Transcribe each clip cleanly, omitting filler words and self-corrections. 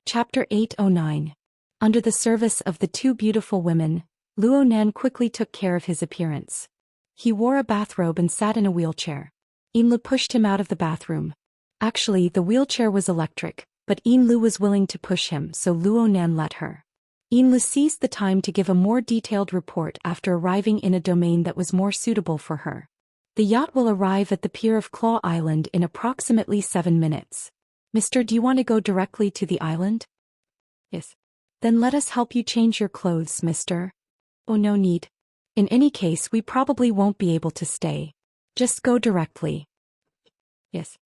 Chapter 809. Under the service of the two beautiful women, Luo Nan quickly took care of his appearance. He wore a bathrobe and sat in a wheelchair. Yinlu pushed him out of the bathroom. Actually, the wheelchair was electric, but Yinlu was willing to push him, so Luo Nan let her. Yinlu seized the time to give a more detailed report after arriving in a domain that was more suitable for her. The yacht will arrive at the pier of Claw Island in approximately 7 minutes. Mister, do you want to go directly to the island? Yes. Then let us help you change your clothes, mister. Oh, no need. In any case, we probably won't be able to stay. Just go directly. Yes.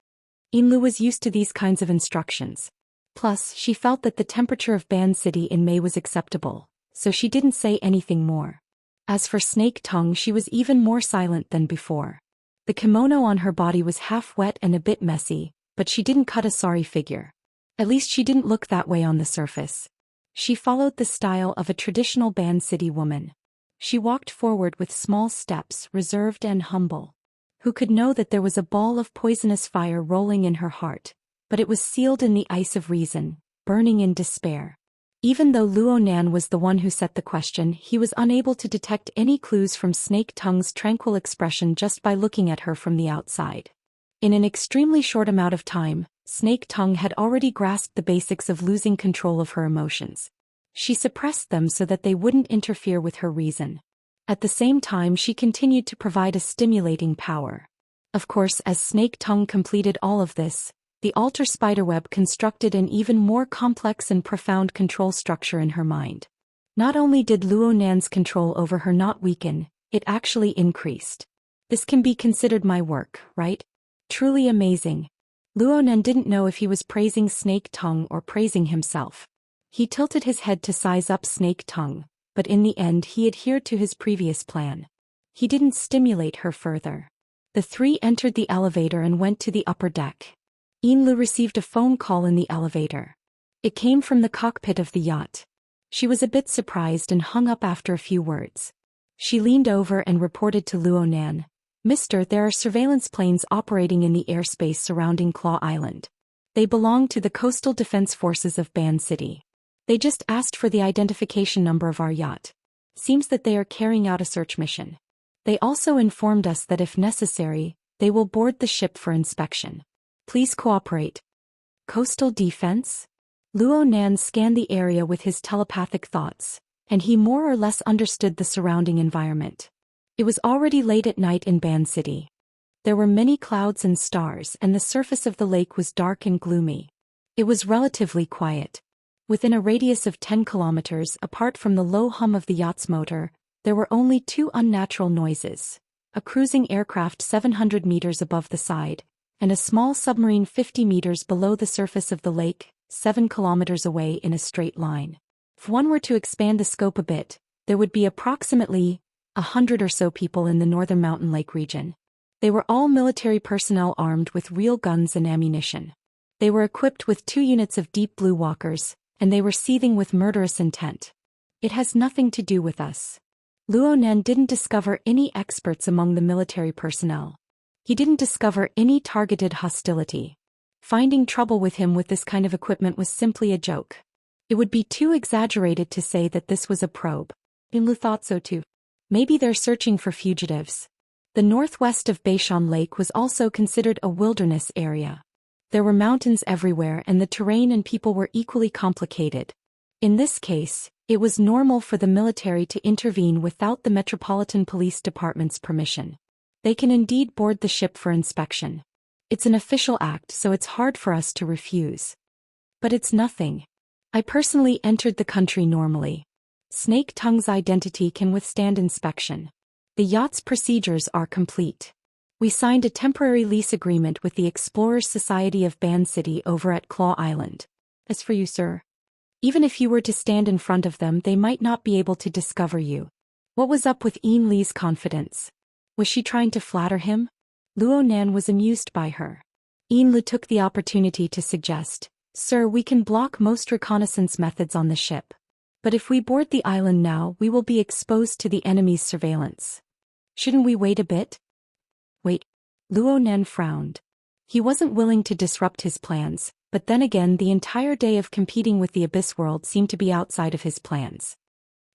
Yinlu was used to these kinds of instructions. Plus, she felt that the temperature of Ban City in May was acceptable, so she didn't say anything more. As for Snake Tongue, she was even more silent than before. The kimono on her body was half wet and a bit messy, but she didn't cut a sorry figure. At least she didn't look that way on the surface. She followed the style of a traditional Ban City woman. She walked forward with small steps, reserved and humble. Who could know that there was a ball of poisonous fire rolling in her heart, but it was sealed in the ice of reason, burning in despair. Even though Luo Nan was the one who set the question, he was unable to detect any clues from Snake Tongue's tranquil expression just by looking at her from the outside. In an extremely short amount of time, Snake Tongue had already grasped the basics of losing control of her emotions. She suppressed them so that they wouldn't interfere with her reason. At the same time, she continued to provide a stimulating power. Of course, as Snake Tongue completed all of this, the altar spiderweb constructed an even more complex and profound control structure in her mind. Not only did Luo Nan's control over her not weaken, it actually increased. This can be considered my work, right? Truly amazing. Luo Nan didn't know if he was praising Snake Tongue or praising himself. He tilted his head to size up Snake Tongue, but in the end he adhered to his previous plan. He didn't stimulate her further. The three entered the elevator and went to the upper deck. Yinlu received a phone call in the elevator. It came from the cockpit of the yacht. She was a bit surprised and hung up after a few words. She leaned over and reported to Luo Nan, "Mister, there are surveillance planes operating in the airspace surrounding Claw Island. They belong to the Coastal Defense Forces of Ban City. They just asked for the identification number of our yacht. Seems that they are carrying out a search mission. They also informed us that if necessary, they will board the ship for inspection. Please cooperate." Coastal Defense? Luo Nan scanned the area with his telepathic thoughts, and he more or less understood the surrounding environment. It was already late at night in Ban City. There were many clouds and stars, and the surface of the lake was dark and gloomy. It was relatively quiet. Within a radius of 10 kilometers apart from the low hum of the yacht's motor, there were only two unnatural noises: a cruising aircraft 700 meters above the side, and a small submarine 50 meters below the surface of the lake, 7 kilometers away in a straight line. If one were to expand the scope a bit, there would be approximately 100 or so people in the northern mountain lake region. They were all military personnel armed with real guns and ammunition. They were equipped with 2 units of deep blue walkers, and they were seething with murderous intent. It has nothing to do with us. Luo Nan didn't discover any experts among the military personnel. He didn't discover any targeted hostility. Finding trouble with him with this kind of equipment was simply a joke. It would be too exaggerated to say that this was a probe. Yinlu thought so too. Maybe they're searching for fugitives. The northwest of Beishan Lake was also considered a wilderness area. There were mountains everywhere and the terrain and people were equally complicated. In this case, it was normal for the military to intervene without the Metropolitan Police Department's permission. They can indeed board the ship for inspection. It's an official act, so it's hard for us to refuse. But it's nothing. I personally entered the country normally. Snake Tongue's identity can withstand inspection. The yacht's procedures are complete. We signed a temporary lease agreement with the Explorers Society of Ban City over at Claw Island. As for you, sir, even if you were to stand in front of them, they might not be able to discover you. What was up with Yin Li's confidence? Was she trying to flatter him? Luo Nan was amused by her. Yin Li took the opportunity to suggest, "Sir, we can block most reconnaissance methods on the ship. But if we board the island now, we will be exposed to the enemy's surveillance. Shouldn't we wait a bit?" Wait. Luo Nan frowned. He wasn't willing to disrupt his plans, but then again the entire day of competing with the Abyss world seemed to be outside of his plans.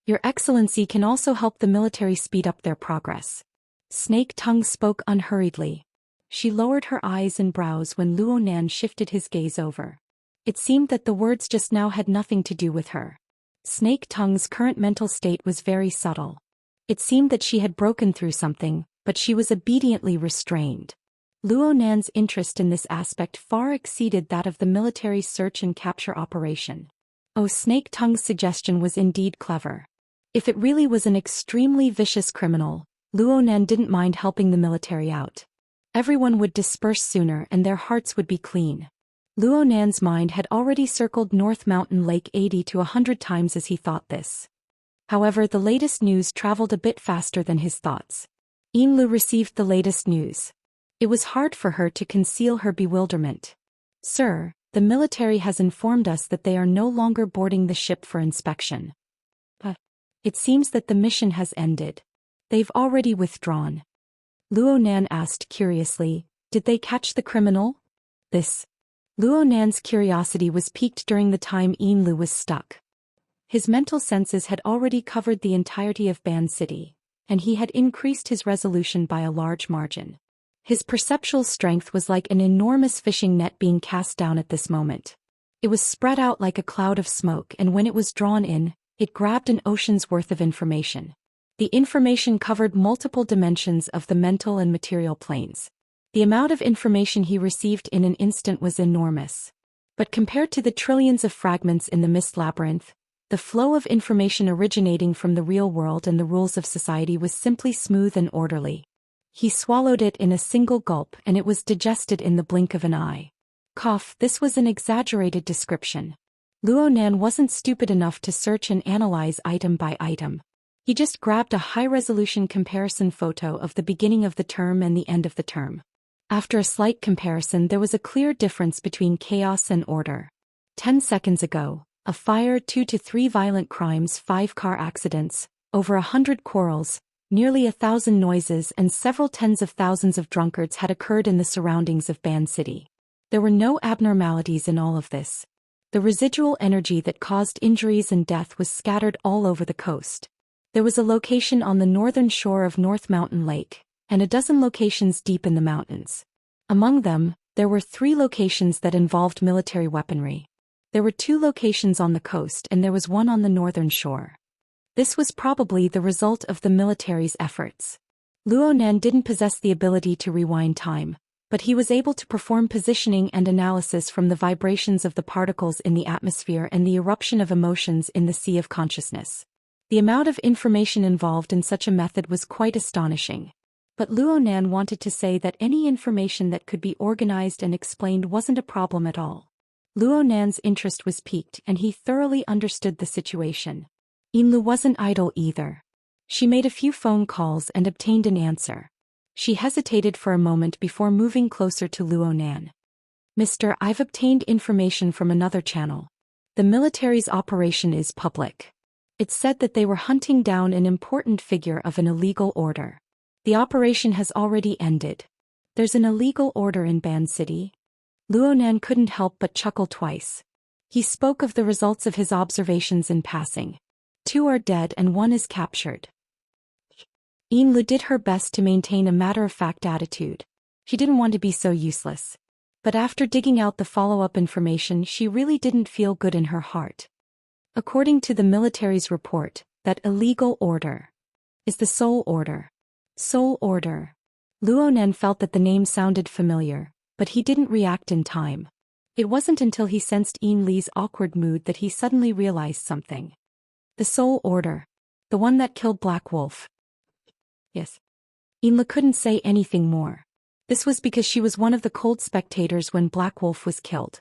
Your Excellency can also help the military speed up their progress. Snake Tongue spoke unhurriedly. She lowered her eyes and brows when Luo Nan shifted his gaze over. It seemed that the words just now had nothing to do with her. Snake Tongue's current mental state was very subtle. It seemed that she had broken through something, but she was obediently restrained. Luo Nan's interest in this aspect far exceeded that of the military search and capture operation. Oh, Snake Tongue's suggestion was indeed clever. If it really was an extremely vicious criminal, Luo Nan didn't mind helping the military out. Everyone would disperse sooner and their hearts would be clean. Luo Nan's mind had already circled North Mountain Lake 80 to 100 times as he thought this. However, the latest news traveled a bit faster than his thoughts. Yinlu received the latest news. It was hard for her to conceal her bewilderment. Sir, the military has informed us that they are no longer boarding the ship for inspection. But it seems that the mission has ended. They've already withdrawn. Luo Nan asked curiously, did they catch the criminal? Luo Nan's curiosity was piqued during the time Yinlu was stuck. His mental senses had already covered the entirety of Ban City, and he had increased his resolution by a large margin. His perceptual strength was like an enormous fishing net being cast down at this moment. It was spread out like a cloud of smoke, and when it was drawn in, it grabbed an ocean's worth of information. The information covered multiple dimensions of the mental and material planes. The amount of information he received in an instant was enormous. But compared to the trillions of fragments in the mist labyrinth, the flow of information originating from the real world and the rules of society was simply smooth and orderly. He swallowed it in a single gulp and it was digested in the blink of an eye. This was an exaggerated description. Luo Nan wasn't stupid enough to search and analyze item by item. He just grabbed a high-resolution comparison photo of the beginning of the term and the end of the term. After a slight comparison, there was a clear difference between chaos and order. 10 seconds ago, a fire, 2 to 3 violent crimes, 5 car accidents, over 100 quarrels, nearly 1,000 noises and several tens of thousands of drunkards had occurred in the surroundings of Ban City. There were no abnormalities in all of this. The residual energy that caused injuries and death was scattered all over the coast. There was a location on the northern shore of North Mountain Lake, and a dozen locations deep in the mountains. Among them, there were 3 locations that involved military weaponry. There were 2 locations on the coast and there was one on the northern shore. This was probably the result of the military's efforts. Luo Nan didn't possess the ability to rewind time, but he was able to perform positioning and analysis from the vibrations of the particles in the atmosphere and the eruption of emotions in the sea of consciousness. The amount of information involved in such a method was quite astonishing. But Luo Nan wanted to say that any information that could be organized and explained wasn't a problem at all. Luo Nan's interest was piqued and he thoroughly understood the situation. Yinlu wasn't idle either. She made a few phone calls and obtained an answer. She hesitated for a moment before moving closer to Luo Nan. Mister, I've obtained information from another channel. The military's operation is public. It said that they were hunting down an important figure of an illegal order. The operation has already ended. There's an illegal order in Ban City? Luo Nan couldn't help but chuckle twice. He spoke of the results of his observations in passing. 2 are dead and 1 is captured. Yinlu did her best to maintain a matter-of-fact attitude. She didn't want to be so useless. But after digging out the follow-up information, she really didn't feel good in her heart. According to the military's report, that illegal order is the Soul Order. Soul Order. Luo Nan felt that the name sounded familiar, but he didn't react in time. It wasn't until he sensed Yin Li's awkward mood that he suddenly realized something. The Soul Order. The one that killed Black Wolf. Yes. Yin Li couldn't say anything more. This was because she was one of the cold spectators when Black Wolf was killed.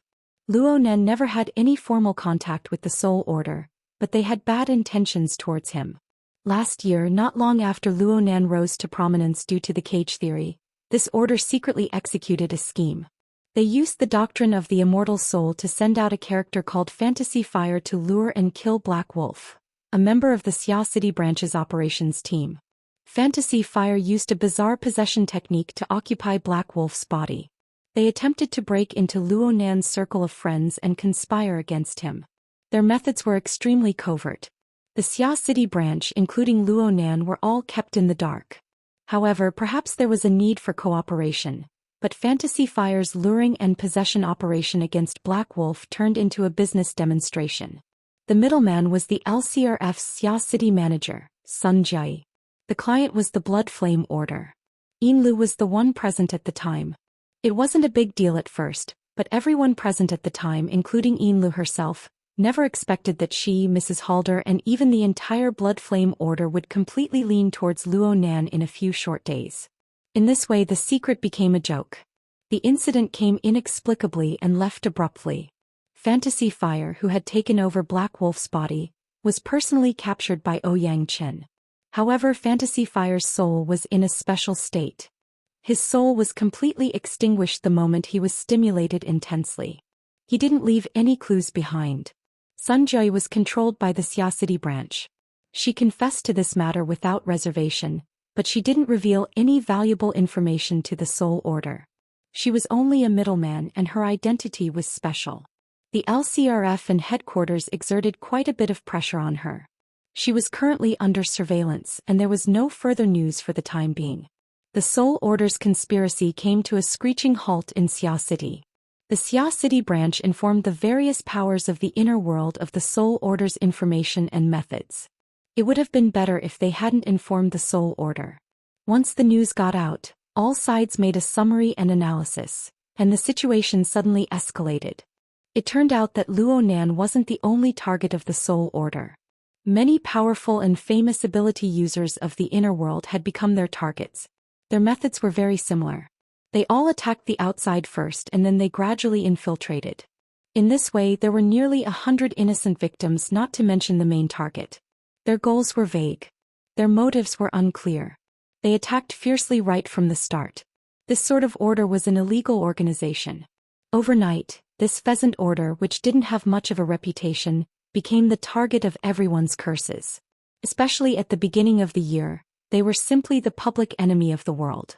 Luo Nan never had any formal contact with the Soul Order, but they had bad intentions towards him. Last year, not long after Luo Nan rose to prominence due to the cage theory, this order secretly executed a scheme. They used the doctrine of the immortal soul to send out a character called Fantasy Fire to lure and kill Black Wolf, a member of the Xia City branch's operations team. Fantasy Fire used a bizarre possession technique to occupy Black Wolf's body. They attempted to break into Luo Nan's circle of friends and conspire against him. Their methods were extremely covert. The Xia City branch, including Luo Nan, were all kept in the dark. However, perhaps there was a need for cooperation, but Fantasy Fire's luring and possession operation against Black Wolf turned into a business demonstration. The middleman was the LCRF's Xia City manager, Sun Jai. The client was the Blood Flame Order. Lu was the one present at the time. It wasn't a big deal at first, but everyone present at the time, including Lu herself, never expected that she, Mrs. Halder, and even the entire Blood Flame Order would completely lean towards Luo Nan in a few short days. In this way, the secret became a joke. The incident came inexplicably and left abruptly. Fantasy Fire, who had taken over Black Wolf's body, was personally captured by Ouyang Chen. However, Fantasy Fire's soul was in a special state. His soul was completely extinguished the moment he was stimulated intensely. He didn't leave any clues behind. Sun Jai was controlled by the Xia City branch. She confessed to this matter without reservation, but she didn't reveal any valuable information to the Soul Order. She was only a middleman and her identity was special. The LCRF and headquarters exerted quite a bit of pressure on her. She was currently under surveillance and there was no further news for the time being. The Soul Order's conspiracy came to a screeching halt in Xia City. The Xia City branch informed the various powers of the inner world of the Soul Order's information and methods. It would have been better if they hadn't informed the Soul Order. Once the news got out, all sides made a summary and analysis, and the situation suddenly escalated. It turned out that Luo Nan wasn't the only target of the Soul Order. Many powerful and famous ability users of the inner world had become their targets. Their methods were very similar. They all attacked the outside first and then they gradually infiltrated. In this way, there were nearly 100 innocent victims, not to mention the main target. Their goals were vague. Their motives were unclear. They attacked fiercely right from the start. This sort of order was an illegal organization. Overnight, this pheasant order, which didn't have much of a reputation, became the target of everyone's curses. Especially at the beginning of the year, they were simply the public enemy of the world.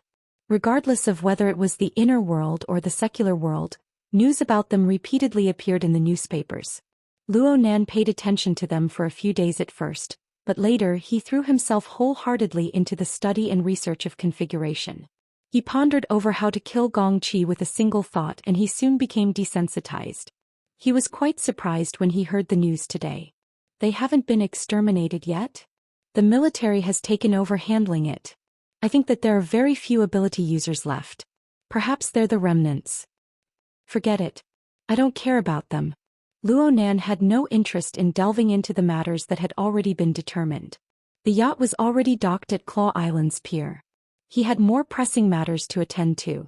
Regardless of whether it was the inner world or the secular world, news about them repeatedly appeared in the newspapers. Luo Nan paid attention to them for a few days at first, but later he threw himself wholeheartedly into the study and research of configuration. He pondered over how to kill Gong Qi with a single thought and he soon became desensitized. He was quite surprised when he heard the news today. They haven't been exterminated yet? The military has taken over handling it. I think that there are very few ability users left. Perhaps they're the remnants. Forget it. I don't care about them. Luo Nan had no interest in delving into the matters that had already been determined. The yacht was already docked at Claw Island's pier. He had more pressing matters to attend to.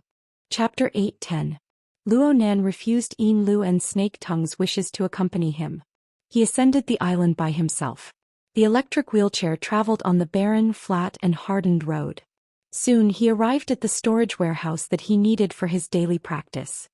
Chapter 8:10. Luo Nan refused Lu and Snake Tongue's wishes to accompany him. He ascended the island by himself. The electric wheelchair traveled on the barren, flat and hardened road. Soon he arrived at the storage warehouse that he needed for his daily practice.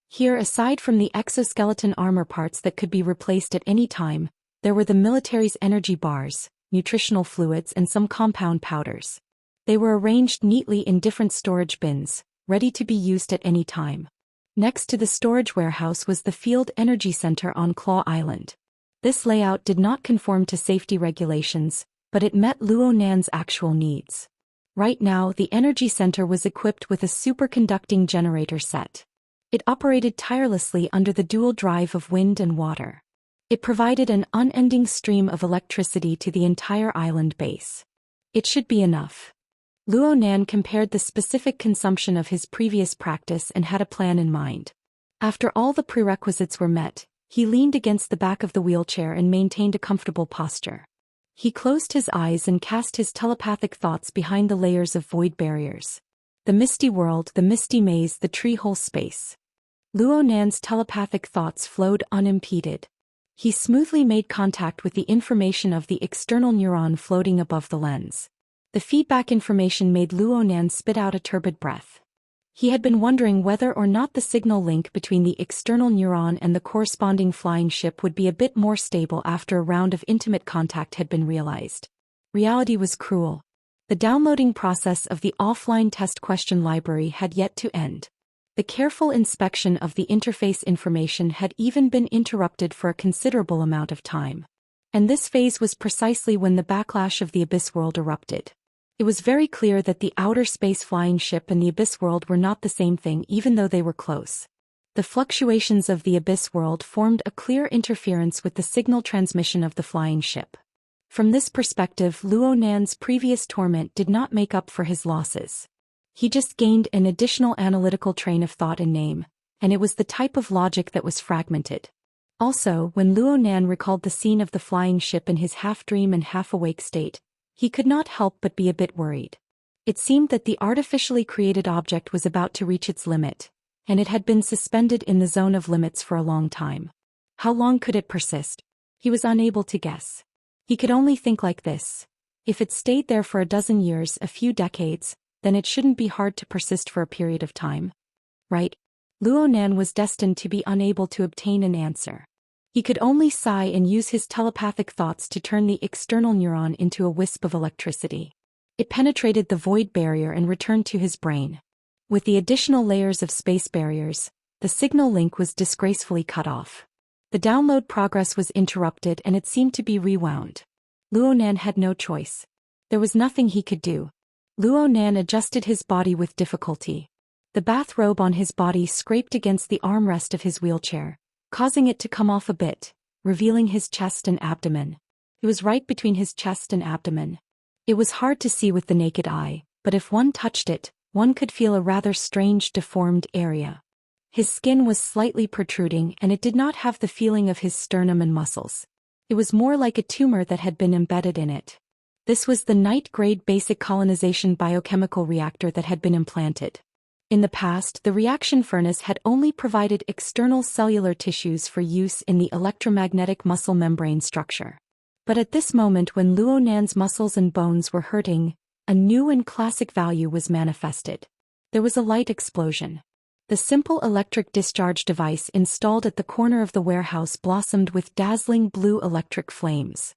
Here, aside from the exoskeleton armor parts that could be replaced at any time, there were the military's energy bars, nutritional fluids and some compound powders. They were arranged neatly in different storage bins, ready to be used at any time. Next to the storage warehouse was the Field Energy Center on Claw Island. This layout did not conform to safety regulations, but it met Luo Nan's actual needs. Right now, the energy center was equipped with a superconducting generator set. It operated tirelessly under the dual drive of wind and water. It provided an unending stream of electricity to the entire island base. It should be enough. Luo Nan compared the specific consumption of his previous practice and had a plan in mind. After all the prerequisites were met, he leaned against the back of the wheelchair and maintained a comfortable posture. He closed his eyes and cast his telepathic thoughts behind the layers of void barriers. The misty world, the misty maze, the tree-hole space. Luo Nan's telepathic thoughts flowed unimpeded. He smoothly made contact with the information of the external neuron floating above the lens. The feedback information made Luo Nan spit out a turbid breath. He had been wondering whether or not the signal link between the external neuron and the corresponding flying ship would be a bit more stable after a round of intimate contact had been realized. Reality was cruel. The downloading process of the offline test question library had yet to end. The careful inspection of the interface information had even been interrupted for a considerable amount of time. And this phase was precisely when the backlash of the Abyss World erupted. It was very clear that the outer space flying ship and the Abyss World were not the same thing even though they were close. The fluctuations of the Abyss World formed a clear interference with the signal transmission of the flying ship. From this perspective, Luo Nan's previous torment did not make up for his losses. He just gained an additional analytical train of thought and name, and it was the type of logic that was fragmented. Also, when Luo Nan recalled the scene of the flying ship in his half-dream and half-awake state, he could not help but be a bit worried. It seemed that the artificially created object was about to reach its limit, and it had been suspended in the zone of limits for a long time. How long could it persist? He was unable to guess. He could only think like this. If it stayed there for a dozen years, a few decades, then it shouldn't be hard to persist for a period of time. Right? Luo Nan was destined to be unable to obtain an answer. He could only sigh and use his telepathic thoughts to turn the external neuron into a wisp of electricity. It penetrated the void barrier and returned to his brain. With the additional layers of space barriers, the signal link was disgracefully cut off. The download progress was interrupted and it seemed to be rewound. Luo Nan had no choice. There was nothing he could do. Luo Nan adjusted his body with difficulty. The bathrobe on his body scraped against the armrest of his wheelchair, causing it to come off a bit, revealing his chest and abdomen. It was right between his chest and abdomen. It was hard to see with the naked eye, but if one touched it, one could feel a rather strange deformed area. His skin was slightly protruding and it did not have the feeling of his sternum and muscles. It was more like a tumor that had been embedded in it. This was the night-grade basic colonization biochemical reactor that had been implanted. In the past, the reaction furnace had only provided external cellular tissues for use in the electromagnetic muscle membrane structure. But at this moment when Luo Nan's muscles and bones were hurting, a new and classic value was manifested. There was a light explosion. The simple electric discharge device installed at the corner of the warehouse blossomed with dazzling blue electric flames.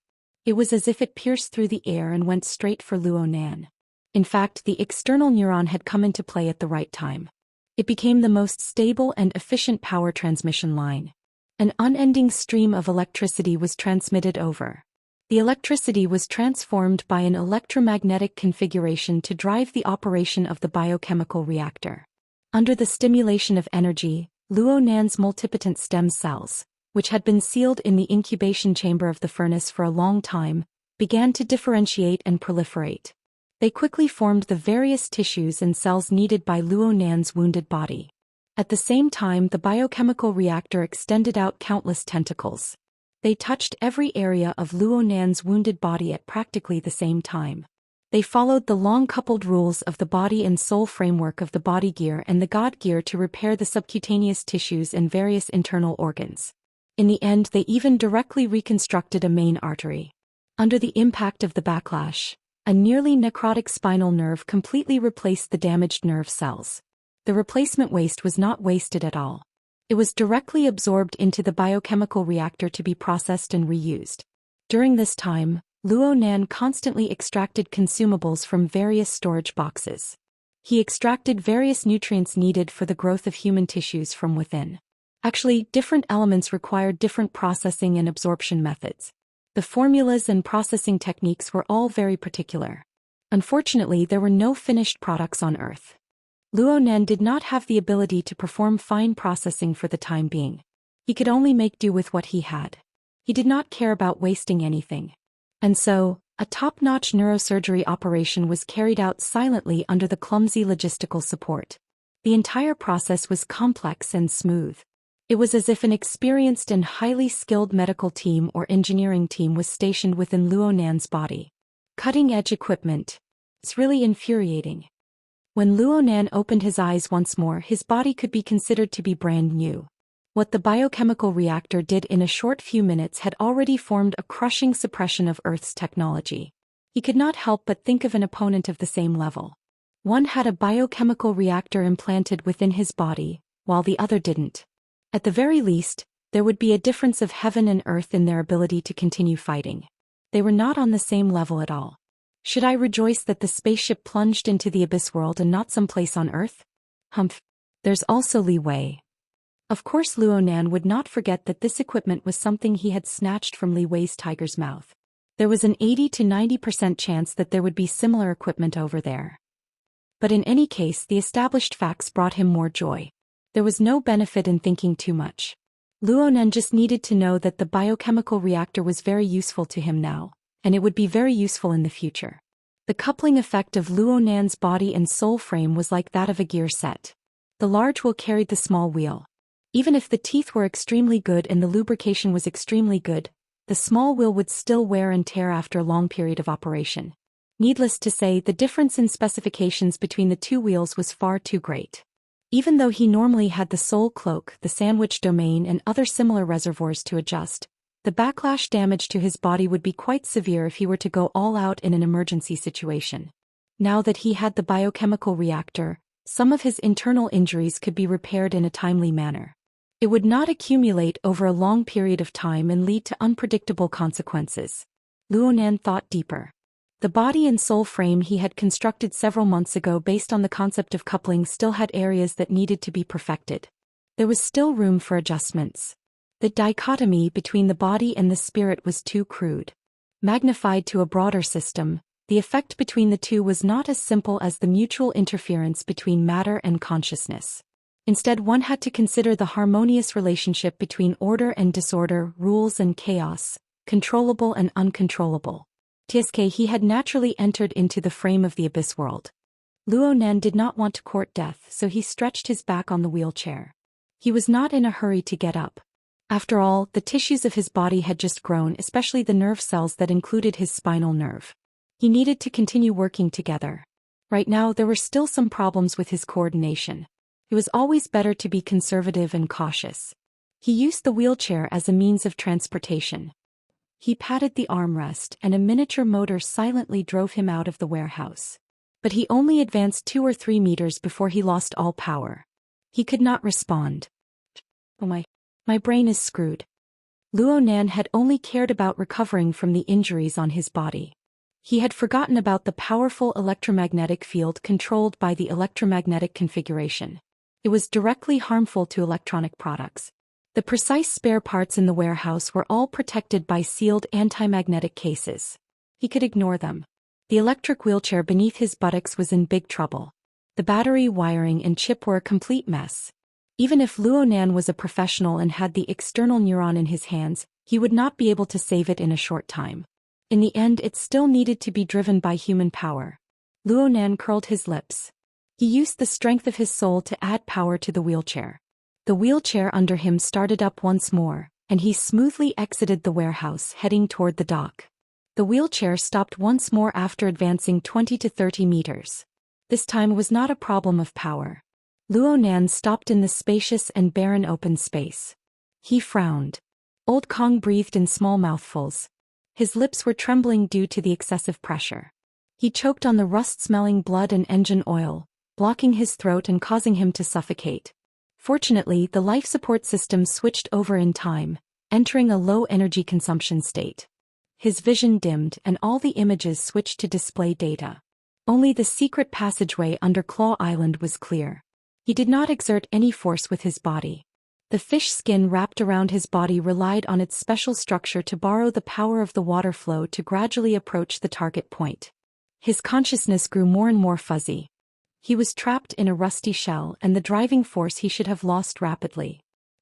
It was as if it pierced through the air and went straight for Luo Nan. In fact, the external neuron had come into play at the right time. It became the most stable and efficient power transmission line. An unending stream of electricity was transmitted over. The electricity was transformed by an electromagnetic configuration to drive the operation of the biochemical reactor. Under the stimulation of energy, Luo Nan's multipotent stem cells, which had been sealed in the incubation chamber of the furnace for a long time, began to differentiate and proliferate. They quickly formed the various tissues and cells needed by Luo Nan's wounded body. At the same time, the biochemical reactor extended out countless tentacles. They touched every area of Luo Nan's wounded body at practically the same time. They followed the long-coupled rules of the body and soul framework of the body gear and the God gear to repair the subcutaneous tissues and various internal organs. In the end, they even directly reconstructed a main artery. Under the impact of the backlash, a nearly necrotic spinal nerve completely replaced the damaged nerve cells. The replacement waste was not wasted at all. It was directly absorbed into the biochemical reactor to be processed and reused. During this time, Luo Nan constantly extracted consumables from various storage boxes. He extracted various nutrients needed for the growth of human tissues from within. Actually, different elements required different processing and absorption methods. The formulas and processing techniques were all very particular. Unfortunately, there were no finished products on Earth. Luo Nan did not have the ability to perform fine processing for the time being. He could only make do with what he had. He did not care about wasting anything. And so, a top-notch neurosurgery operation was carried out silently under the clumsy logistical support. The entire process was complex and smooth. It was as if an experienced and highly skilled medical team or engineering team was stationed within Luo Nan's body. Cutting-edge equipment. It's really infuriating. When Luo Nan opened his eyes once more, his body could be considered to be brand new. What the biochemical reactor did in a short few minutes had already formed a crushing suppression of Earth's technology. He could not help but think of an opponent of the same level. One had a biochemical reactor implanted within his body, while the other didn't. At the very least, there would be a difference of heaven and earth in their ability to continue fighting. They were not on the same level at all. Should I rejoice that the spaceship plunged into the Abyss World and not someplace on Earth? Humph. There's also Li Wei. Of course Luo Nan would not forget that this equipment was something he had snatched from Li Wei's tiger's mouth. There was an 80 to 90% chance that there would be similar equipment over there. But in any case, the established facts brought him more joy. There was no benefit in thinking too much. Luo Nan just needed to know that the biochemical reactor was very useful to him now, and it would be very useful in the future. The coupling effect of Luo Nan's body and soul frame was like that of a gear set. The large wheel carried the small wheel. Even if the teeth were extremely good and the lubrication was extremely good, the small wheel would still wear and tear after a long period of operation. Needless to say, the difference in specifications between the two wheels was far too great. Even though he normally had the soul cloak, the sandwich domain and other similar reservoirs to adjust, the backlash damage to his body would be quite severe if he were to go all out in an emergency situation. Now that he had the biochemical reactor, some of his internal injuries could be repaired in a timely manner. It would not accumulate over a long period of time and lead to unpredictable consequences. Luo Nan thought deeper. The body and soul frame he had constructed several months ago based on the concept of coupling still had areas that needed to be perfected. There was still room for adjustments. The dichotomy between the body and the spirit was too crude. Magnified to a broader system, the effect between the two was not as simple as the mutual interference between matter and consciousness. Instead, one had to consider the harmonious relationship between order and disorder, rules and chaos, controllable and uncontrollable. He had naturally entered into the frame of the abyss world. Luo Nan did not want to court death, so he stretched his back on the wheelchair. He was not in a hurry to get up. After all, the tissues of his body had just grown, especially the nerve cells that included his spinal nerve. He needed to continue working together. Right now, there were still some problems with his coordination. It was always better to be conservative and cautious. He used the wheelchair as a means of transportation. He patted the armrest and a miniature motor silently drove him out of the warehouse. But he only advanced 2 or 3 meters before he lost all power. He could not respond. Oh my brain is screwed. Luo Nan had only cared about recovering from the injuries on his body. He had forgotten about the powerful electromagnetic field controlled by the electromagnetic configuration. It was directly harmful to electronic products. The precise spare parts in the warehouse were all protected by sealed anti-magnetic cases. He could ignore them. The electric wheelchair beneath his buttocks was in big trouble. The battery, wiring and chip were a complete mess. Even if Luo Nan was a professional and had the external neuron in his hands, he would not be able to save it in a short time. In the end, it still needed to be driven by human power. Luo Nan curled his lips. He used the strength of his soul to add power to the wheelchair. The wheelchair under him started up once more, and he smoothly exited the warehouse, heading toward the dock. The wheelchair stopped once more after advancing 20 to 30 meters. This time was not a problem of power. Luo Nan stopped in the spacious and barren open space. He frowned. Old Kong breathed in small mouthfuls. His lips were trembling due to the excessive pressure. He choked on the rust-smelling blood and engine oil, blocking his throat and causing him to suffocate. Fortunately, the life support system switched over in time, entering a low energy consumption state. His vision dimmed and all the images switched to display data. Only the secret passageway under Claw Island was clear. He did not exert any force with his body. The fish skin wrapped around his body relied on its special structure to borrow the power of the water flow to gradually approach the target point. His consciousness grew more and more fuzzy. He was trapped in a rusty shell, and the driving force he should have lost rapidly.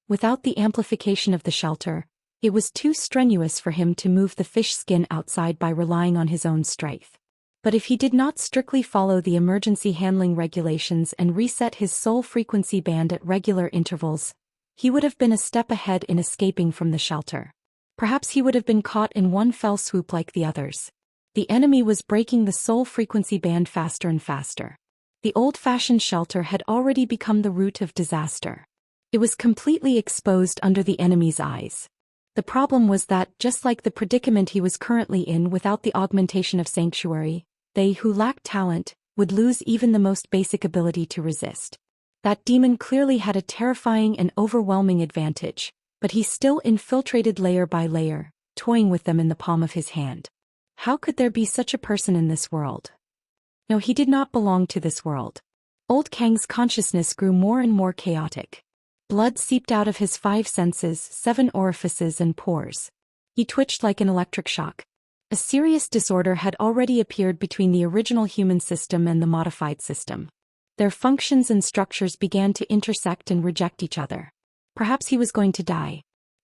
Without the amplification of the shelter, it was too strenuous for him to move the fish skin outside by relying on his own strength. But if he did not strictly follow the emergency handling regulations and reset his soul frequency band at regular intervals, he would have been a step ahead in escaping from the shelter. Perhaps he would have been caught in one fell swoop like the others. The enemy was breaking the soul frequency band faster and faster. The old-fashioned shelter had already become the root of disaster. It was completely exposed under the enemy's eyes. The problem was that, just like the predicament he was currently in without the augmentation of sanctuary, they who lacked talent would lose even the most basic ability to resist. That demon clearly had a terrifying and overwhelming advantage, but he still infiltrated layer by layer, toying with them in the palm of his hand. How could there be such a person in this world? No, he did not belong to this world. Old Kang's consciousness grew more and more chaotic. Blood seeped out of his 5 senses, 7 orifices and pores. He twitched like an electric shock. A serious disorder had already appeared between the original human system and the modified system. Their functions and structures began to intersect and reject each other. Perhaps he was going to die.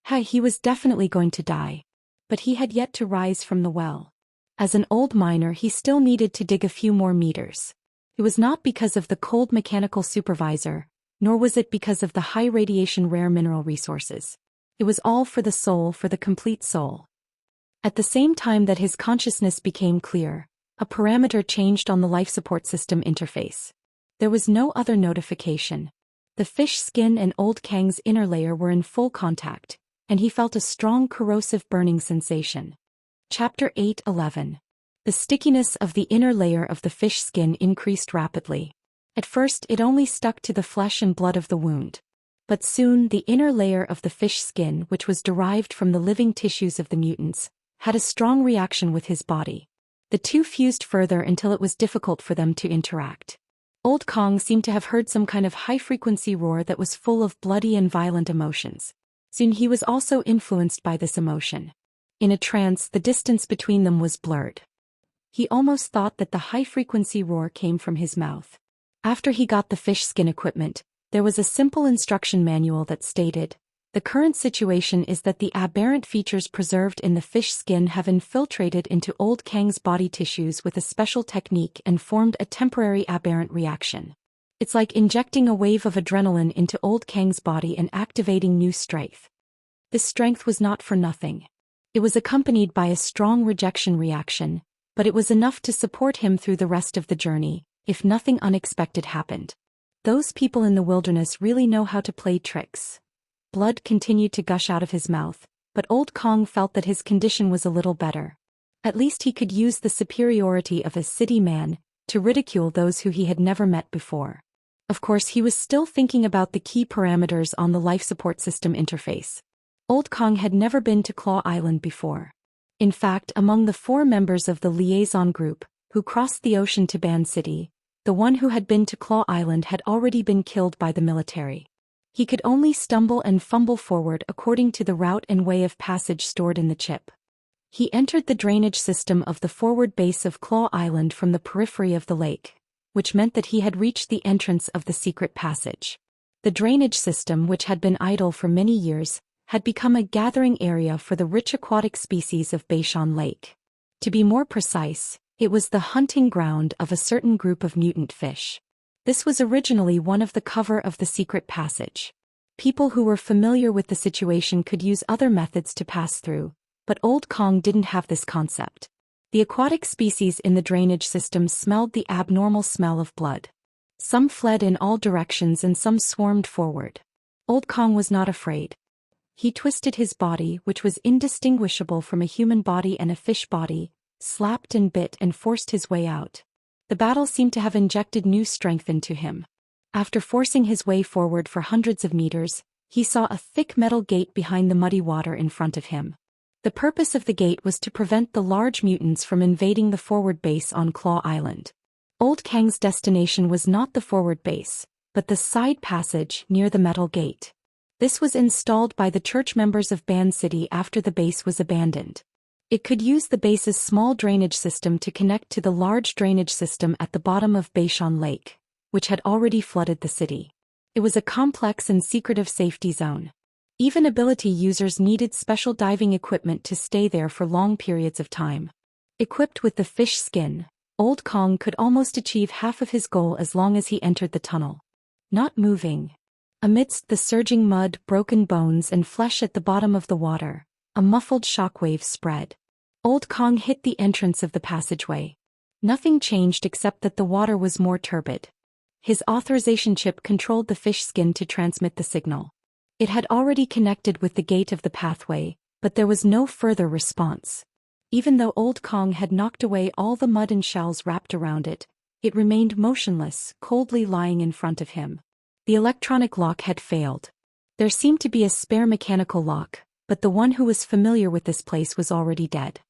He was definitely going to die. But he had yet to rise from the well. As an old miner, he still needed to dig a few more meters. It was not because of the cold mechanical supervisor, nor was it because of the high radiation rare mineral resources. It was all for the soul, for the complete soul. At the same time that his consciousness became clear, a parameter changed on the life support system interface. There was no other notification. The fish skin and Old Kang's inner layer were in full contact, and he felt a strong corrosive burning sensation. Chapter 8:11. The stickiness of the inner layer of the fish skin increased rapidly. At first it only stuck to the flesh and blood of the wound. But soon the inner layer of the fish skin, which was derived from the living tissues of the mutants, had a strong reaction with his body. The two fused further until it was difficult for them to interact. Old Kang seemed to have heard some kind of high-frequency roar that was full of bloody and violent emotions. Soon he was also influenced by this emotion. In a trance, the distance between them was blurred. He almost thought that the high-frequency roar came from his mouth. After he got the fish skin equipment, there was a simple instruction manual that stated, "The current situation is that the aberrant features preserved in the fish skin have infiltrated into Old Kang's body tissues with a special technique and formed a temporary aberrant reaction. It's like injecting a wave of adrenaline into Old Kang's body and activating new strength." This strength was not for nothing. It was accompanied by a strong rejection reaction, but it was enough to support him through the rest of the journey, if nothing unexpected happened. Those people in the wilderness really know how to play tricks. Blood continued to gush out of his mouth, but Old Kang felt that his condition was a little better. At least he could use the superiority of a city man to ridicule those who he had never met before. Of course, he was still thinking about the key parameters on the life support system interface. Old Kang had never been to Claw Island before. In fact, among the 4 members of the liaison group, who crossed the ocean to Ban City, the one who had been to Claw Island had already been killed by the military. He could only stumble and fumble forward according to the route and way of passage stored in the chip. He entered the drainage system of the forward base of Claw Island from the periphery of the lake, which meant that he had reached the entrance of the secret passage. The drainage system, which had been idle for many years, had become a gathering area for the rich aquatic species of Beishan Lake. To be more precise, it was the hunting ground of a certain group of mutant fish. This was originally one of the cover of the secret passage. People who were familiar with the situation could use other methods to pass through, but Old Kang didn't have this concept. The aquatic species in the drainage system smelled the abnormal smell of blood. Some fled in all directions and some swarmed forward. Old Kang was not afraid. He twisted his body, which was indistinguishable from a human body and a fish body, slapped and bit and forced his way out. The battle seemed to have injected new strength into him. After forcing his way forward for hundreds of meters, he saw a thick metal gate behind the muddy water in front of him. The purpose of the gate was to prevent the large mutants from invading the forward base on Claw Island. Old Kang's destination was not the forward base, but the side passage near the metal gate. This was installed by the church members of Ban City after the base was abandoned. It could use the base's small drainage system to connect to the large drainage system at the bottom of Beishan Lake, which had already flooded the city. It was a complex and secretive safety zone. Even ability users needed special diving equipment to stay there for long periods of time. Equipped with the fish skin, Old Kang could almost achieve half of his goal as long as he entered the tunnel. Not moving. Amidst the surging mud, broken bones and flesh at the bottom of the water, a muffled shockwave spread. Old Kang hit the entrance of the passageway. Nothing changed except that the water was more turbid. His authorization chip controlled the fish skin to transmit the signal. It had already connected with the gate of the pathway, but there was no further response. Even though Old Kang had knocked away all the mud and shells wrapped around it, it remained motionless, coldly lying in front of him. The electronic lock had failed. There seemed to be a spare mechanical lock, but the one who was familiar with this place was already dead.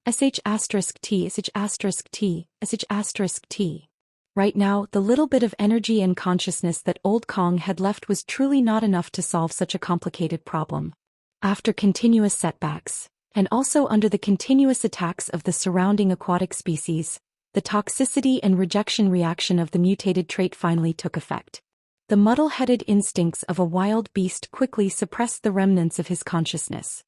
*T**T**T**T**T. Right now, the little bit of energy and consciousness that old Kong had left was truly not enough to solve such a complicated problem. After continuous setbacks, and also under the continuous attacks of the surrounding aquatic species, the toxicity and rejection reaction of the mutated trait finally took effect. The muddle-headed instincts of a wild beast quickly suppressed the remnants of his consciousness.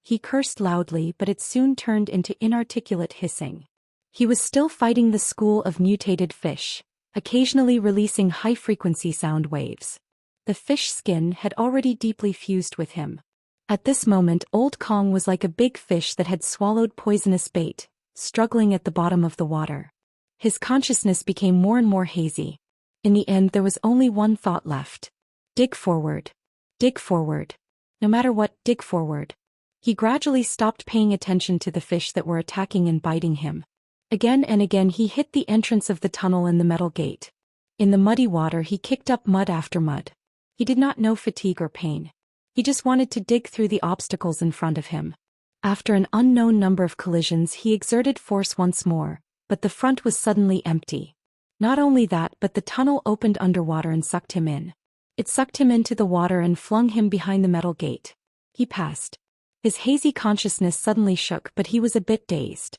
He cursed loudly, but it soon turned into inarticulate hissing. He was still fighting the school of mutated fish, occasionally releasing high-frequency sound waves. The fish skin had already deeply fused with him. At this moment, old Kong was like a big fish that had swallowed poisonous bait, struggling at the bottom of the water. His consciousness became more and more hazy. In the end, there was only one thought left. Dig forward. Dig forward. No matter what, dig forward. He gradually stopped paying attention to the fish that were attacking and biting him. Again and again he hit the entrance of the tunnel and the metal gate. In the muddy water he kicked up mud after mud. He did not know fatigue or pain. He just wanted to dig through the obstacles in front of him. After an unknown number of collisions he exerted force once more, but the front was suddenly empty. Not only that, but the tunnel opened underwater and sucked him in. It sucked him into the water and flung him behind the metal gate. He passed. His hazy consciousness suddenly shook, but he was a bit dazed.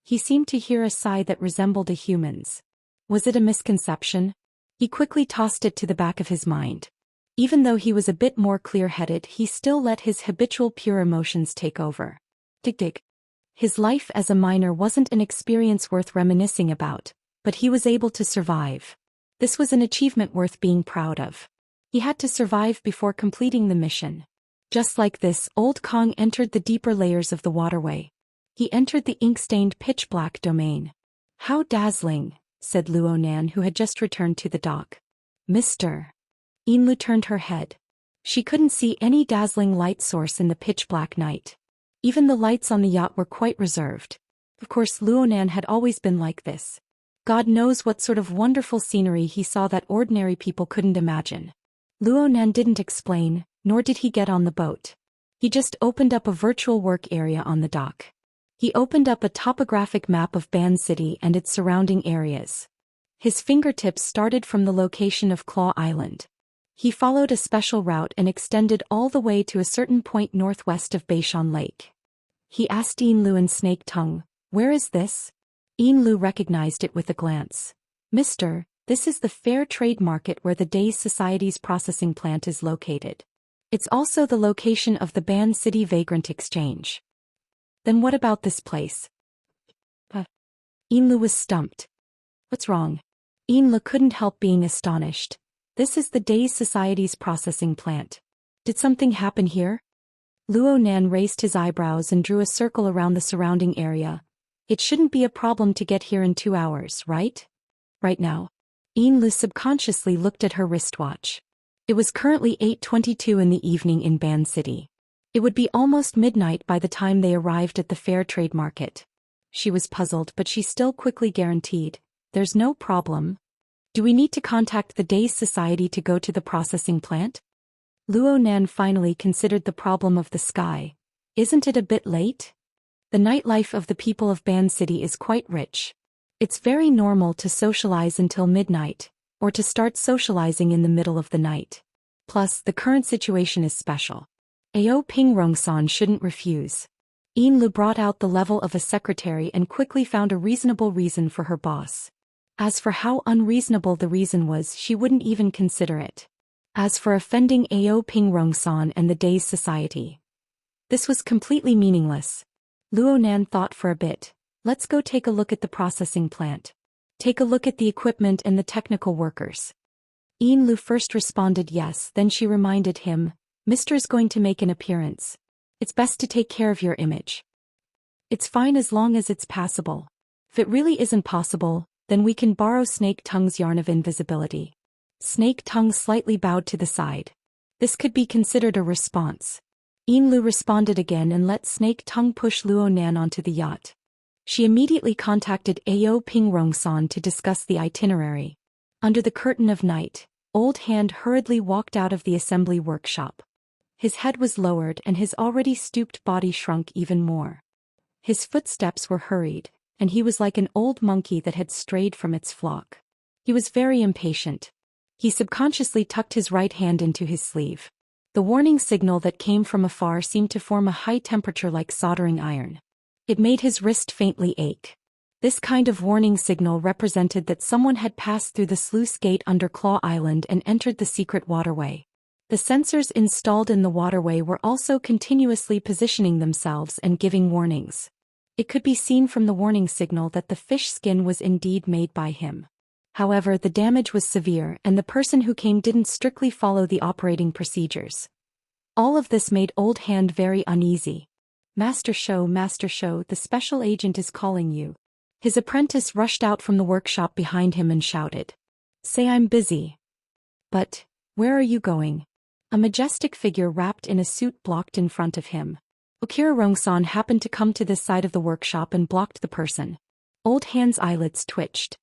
He seemed to hear a sigh that resembled a human's. Was it a misconception? He quickly tossed it to the back of his mind. Even though he was a bit more clear-headed, he still let his habitual pure emotions take over. Dig. His life as a miner wasn't an experience worth reminiscing about, but he was able to survive. This was an achievement worth being proud of. He had to survive before completing the mission. Just like this, old Kong entered the deeper layers of the waterway. He entered the ink-stained pitch-black domain. How dazzling, said Luo Nan, who had just returned to the dock. Mr. Yinlu turned her head. She couldn't see any dazzling light source in the pitch-black night. Even the lights on the yacht were quite reserved. Of course, Luo Nan had always been like this. God knows what sort of wonderful scenery he saw that ordinary people couldn't imagine. Luo Nan didn't explain, nor did he get on the boat. He just opened up a virtual work area on the dock. He opened up a topographic map of Ban City and its surrounding areas. His fingertips started from the location of Claw Island. He followed a special route and extended all the way to a certain point northwest of Beishan Lake. He asked Yinlu in snake tongue, "Where is this?" Yinlu recognized it with a glance. "Mister, this is the fair trade market where the Daoist Society's processing plant is located. It's also the location of the Ban City Vagrant Exchange." "Then what about this place?" Yinlu was stumped. "What's wrong?" Yinlu couldn't help being astonished. "This is the Daoist Society's processing plant. Did something happen here?" Luo Nan raised his eyebrows and drew a circle around the surrounding area. "It shouldn't be a problem to get here in 2 hours, right?" "Right now." Yinlu subconsciously looked at her wristwatch. It was currently 8:22 in the evening in Ban City. It would be almost midnight by the time they arrived at the fair trade market. She was puzzled, but she still quickly guaranteed, "There's no problem. Do we need to contact the Daoist Society to go to the processing plant?" Luo Nan finally considered the problem of the sky. "Isn't it a bit late? The nightlife of the people of Ban City is quite rich. It's very normal to socialize until midnight, or to start socializing in the middle of the night. Plus, the current situation is special. Ao Ping Rongsan shouldn't refuse." Yinlu brought out the level of a secretary and quickly found a reasonable reason for her boss. As for how unreasonable the reason was, she wouldn't even consider it. As for offending Ao Ping Rongsan and the Daoist Society, this was completely meaningless. Luo Nan thought for a bit. "Let's go take a look at the processing plant. Take a look at the equipment and the technical workers." Yinlu first responded yes, then she reminded him, "Mr. is going to make an appearance. It's best to take care of your image. It's fine as long as it's passable. If it really isn't possible, then we can borrow Snake Tongue's yarn of invisibility." Snake Tongue slightly bowed to the side. This could be considered a response. Yinlu responded again and let Snake Tongue push Luo Nan onto the yacht. She immediately contacted Ao Ping Rongsan to discuss the itinerary. Under the curtain of night, Old Hand hurriedly walked out of the assembly workshop. His head was lowered and his already stooped body shrunk even more. His footsteps were hurried, and he was like an old monkey that had strayed from its flock. He was very impatient. He subconsciously tucked his right hand into his sleeve. The warning signal that came from afar seemed to form a high temperature like soldering iron. It made his wrist faintly ache. This kind of warning signal represented that someone had passed through the sluice gate under Claw Island and entered the secret waterway. The sensors installed in the waterway were also continuously positioning themselves and giving warnings. It could be seen from the warning signal that the fish skin was indeed made by him. However, the damage was severe and the person who came didn't strictly follow the operating procedures. All of this made Old Hand very uneasy. Master Shou, the special agent is calling you." His apprentice rushed out from the workshop behind him and shouted. "Say I'm busy." "But, where are you going?" A majestic figure wrapped in a suit blocked in front of him. Okira Rongsan happened to come to this side of the workshop and blocked the person. Old Hand's eyelids twitched.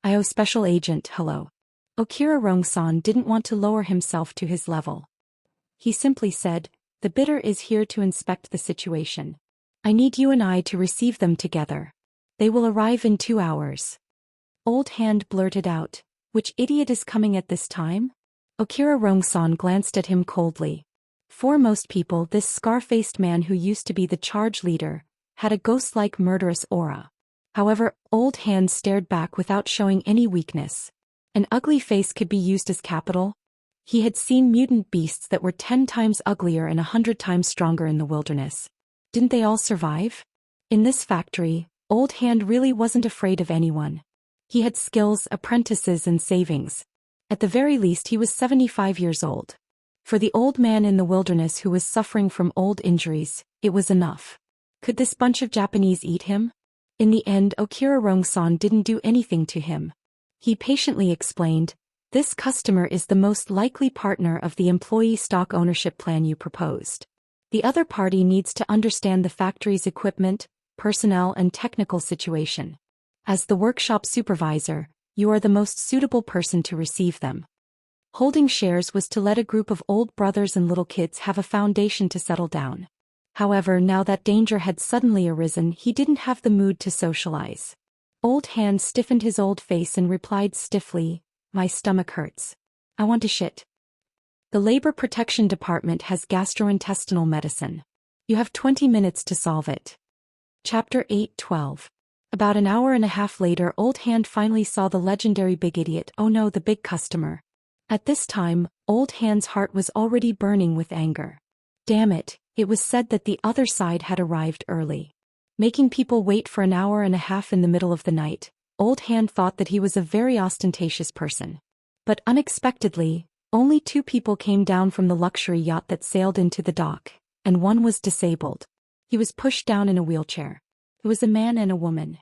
"I owe special agent, hello." Okira Rongsan didn't want to lower himself to his level. He simply said, "The bidder is here to inspect the situation. I need you and I to receive them together. They will arrive in 2 hours." Old Hand blurted out, "Which idiot is coming at this time?" Okira Rongsan glanced at him coldly. For most people, this scar-faced man who used to be the charge leader had a ghost-like murderous aura. However, Old Hand stared back without showing any weakness. An ugly face could be used as capital. He had seen mutant beasts that were 10 times uglier and 100 times stronger in the wilderness. Didn't they all survive? In this factory, Old Hand really wasn't afraid of anyone. He had skills, apprentices and savings. At the very least he was 75 years old. For the old man in the wilderness who was suffering from old injuries, it was enough. Could this bunch of Japanese eat him? In the end, Okira Rongsan didn't do anything to him. He patiently explained, "This customer is the most likely partner of the employee stock ownership plan you proposed. The other party needs to understand the factory's equipment, personnel and technical situation. As the workshop supervisor, you are the most suitable person to receive them." Holding shares was to let a group of old brothers and little kids have a foundation to settle down. However, now that danger had suddenly arisen, he didn't have the mood to socialize. Old Hand stiffened his old face and replied stiffly, "My stomach hurts. I want to shit." The Labor Protection Department has gastrointestinal medicine. You have 20 minutes to solve it. Chapter 8:12. About an hour and a half later, Old Hand finally saw the legendary big idiot. Oh no, the big customer. At this time, Old Hand's heart was already burning with anger. Damn it, it was said that the other side had arrived early. Making people wait for an hour and a half in the middle of the night, Old Hand thought that he was a very ostentatious person. But unexpectedly, only 2 people came down from the luxury yacht that sailed into the dock, and one was disabled. He was pushed down in a wheelchair. It was a man and a woman.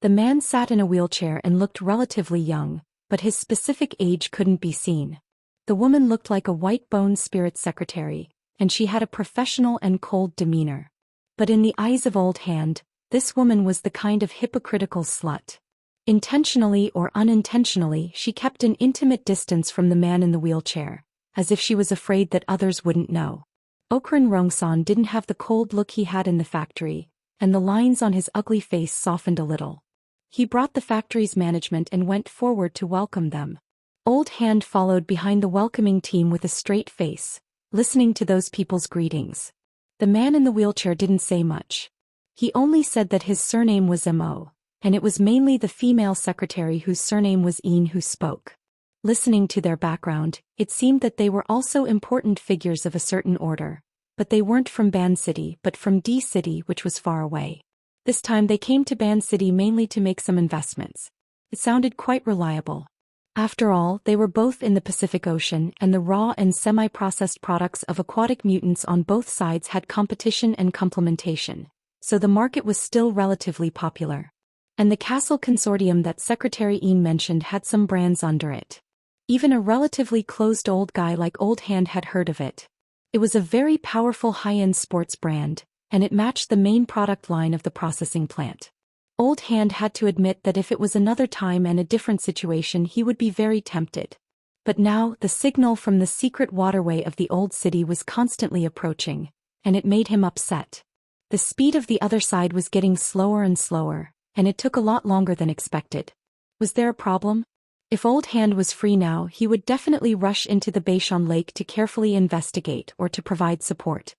The man sat in a wheelchair and looked relatively young, but his specific age couldn't be seen. The woman looked like a white-boned spirit secretary, and she had a professional and cold demeanor. But in the eyes of Old Hand, this woman was the kind of hypocritical slut. Intentionally or unintentionally, she kept an intimate distance from the man in the wheelchair, as if she was afraid that others wouldn't know. Okran Rongsan didn't have the cold look he had in the factory, and the lines on his ugly face softened a little. He brought the factory's management and went forward to welcome them. Old Hand followed behind the welcoming team with a straight face, listening to those people's greetings. The man in the wheelchair didn't say much. He only said that his surname was Mo, and it was mainly the female secretary whose surname was Een who spoke. Listening to their background, it seemed that they were also important figures of a certain order, but they weren't from Ban City but from D City, which was far away. This time they came to Ban City mainly to make some investments. It sounded quite reliable. After all, they were both in the Pacific Ocean, and the raw and semi-processed products of aquatic mutants on both sides had competition and complementation, so the market was still relatively popular. And the Castle Consortium that Secretary Een mentioned had some brands under it. Even a relatively closed old guy like Old Hand had heard of it. It was a very powerful high-end sports brand, and it matched the main product line of the processing plant. Old Hand had to admit that if it was another time and a different situation he would be very tempted. But now, the signal from the secret waterway of the old city was constantly approaching, and it made him upset. The speed of the other side was getting slower and slower, and it took a lot longer than expected. Was there a problem? If Old Hand was free now, he would definitely rush into the Beishan Lake to carefully investigate or to provide support.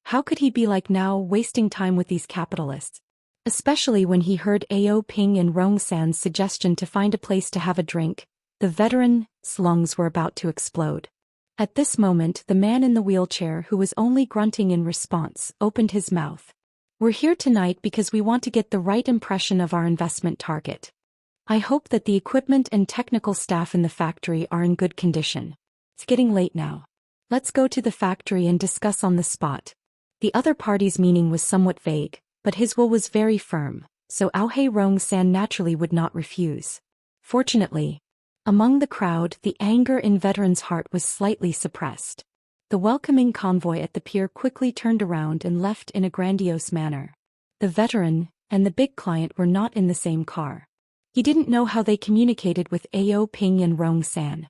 How could he be like now, wasting time with these capitalists? Especially when he heard Ao Ping and Rong San's suggestion to find a place to have a drink, the veteran's lungs were about to explode. At this moment, the man in the wheelchair, who was only grunting in response, opened his mouth. We're here tonight because we want to get the right impression of our investment target. I hope that the equipment and technical staff in the factory are in good condition. It's getting late now. Let's go to the factory and discuss on the spot. The other party's meaning was somewhat vague, but his will was very firm, so Aohei Rong San naturally would not refuse. Fortunately, among the crowd, the anger in Veteran's heart was slightly suppressed. The welcoming convoy at the pier quickly turned around and left in a grandiose manner. The Veteran and the big client were not in the same car. He didn't know how they communicated with Ao Ping and Rong San.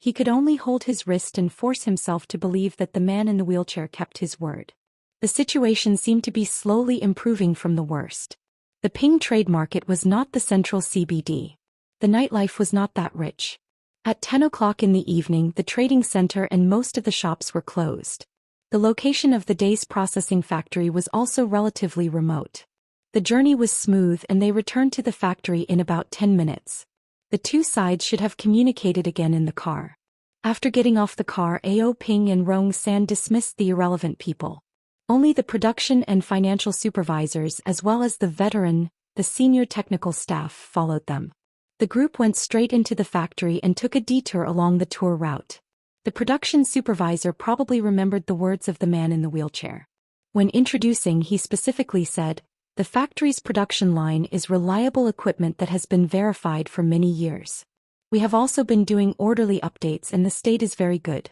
He could only hold his wrist and force himself to believe that the man in the wheelchair kept his word. The situation seemed to be slowly improving from the worst. The Ping trade market was not the central CBD. The nightlife was not that rich. At 10 o'clock in the evening, the trading center and most of the shops were closed. The location of the Daoist processing factory was also relatively remote. The journey was smooth and they returned to the factory in about 10 minutes. The two sides should have communicated again in the car. After getting off the car, Ao Ping and Rong San dismissed the irrelevant people. Only the production and financial supervisors as well as the veteran, the senior technical staff, followed them. The group went straight into the factory and took a detour along the tour route. The production supervisor probably remembered the words of the man in the wheelchair. When introducing, he specifically said, "The factory's production line is reliable equipment that has been verified for many years. We have also been doing orderly updates and the state is very good.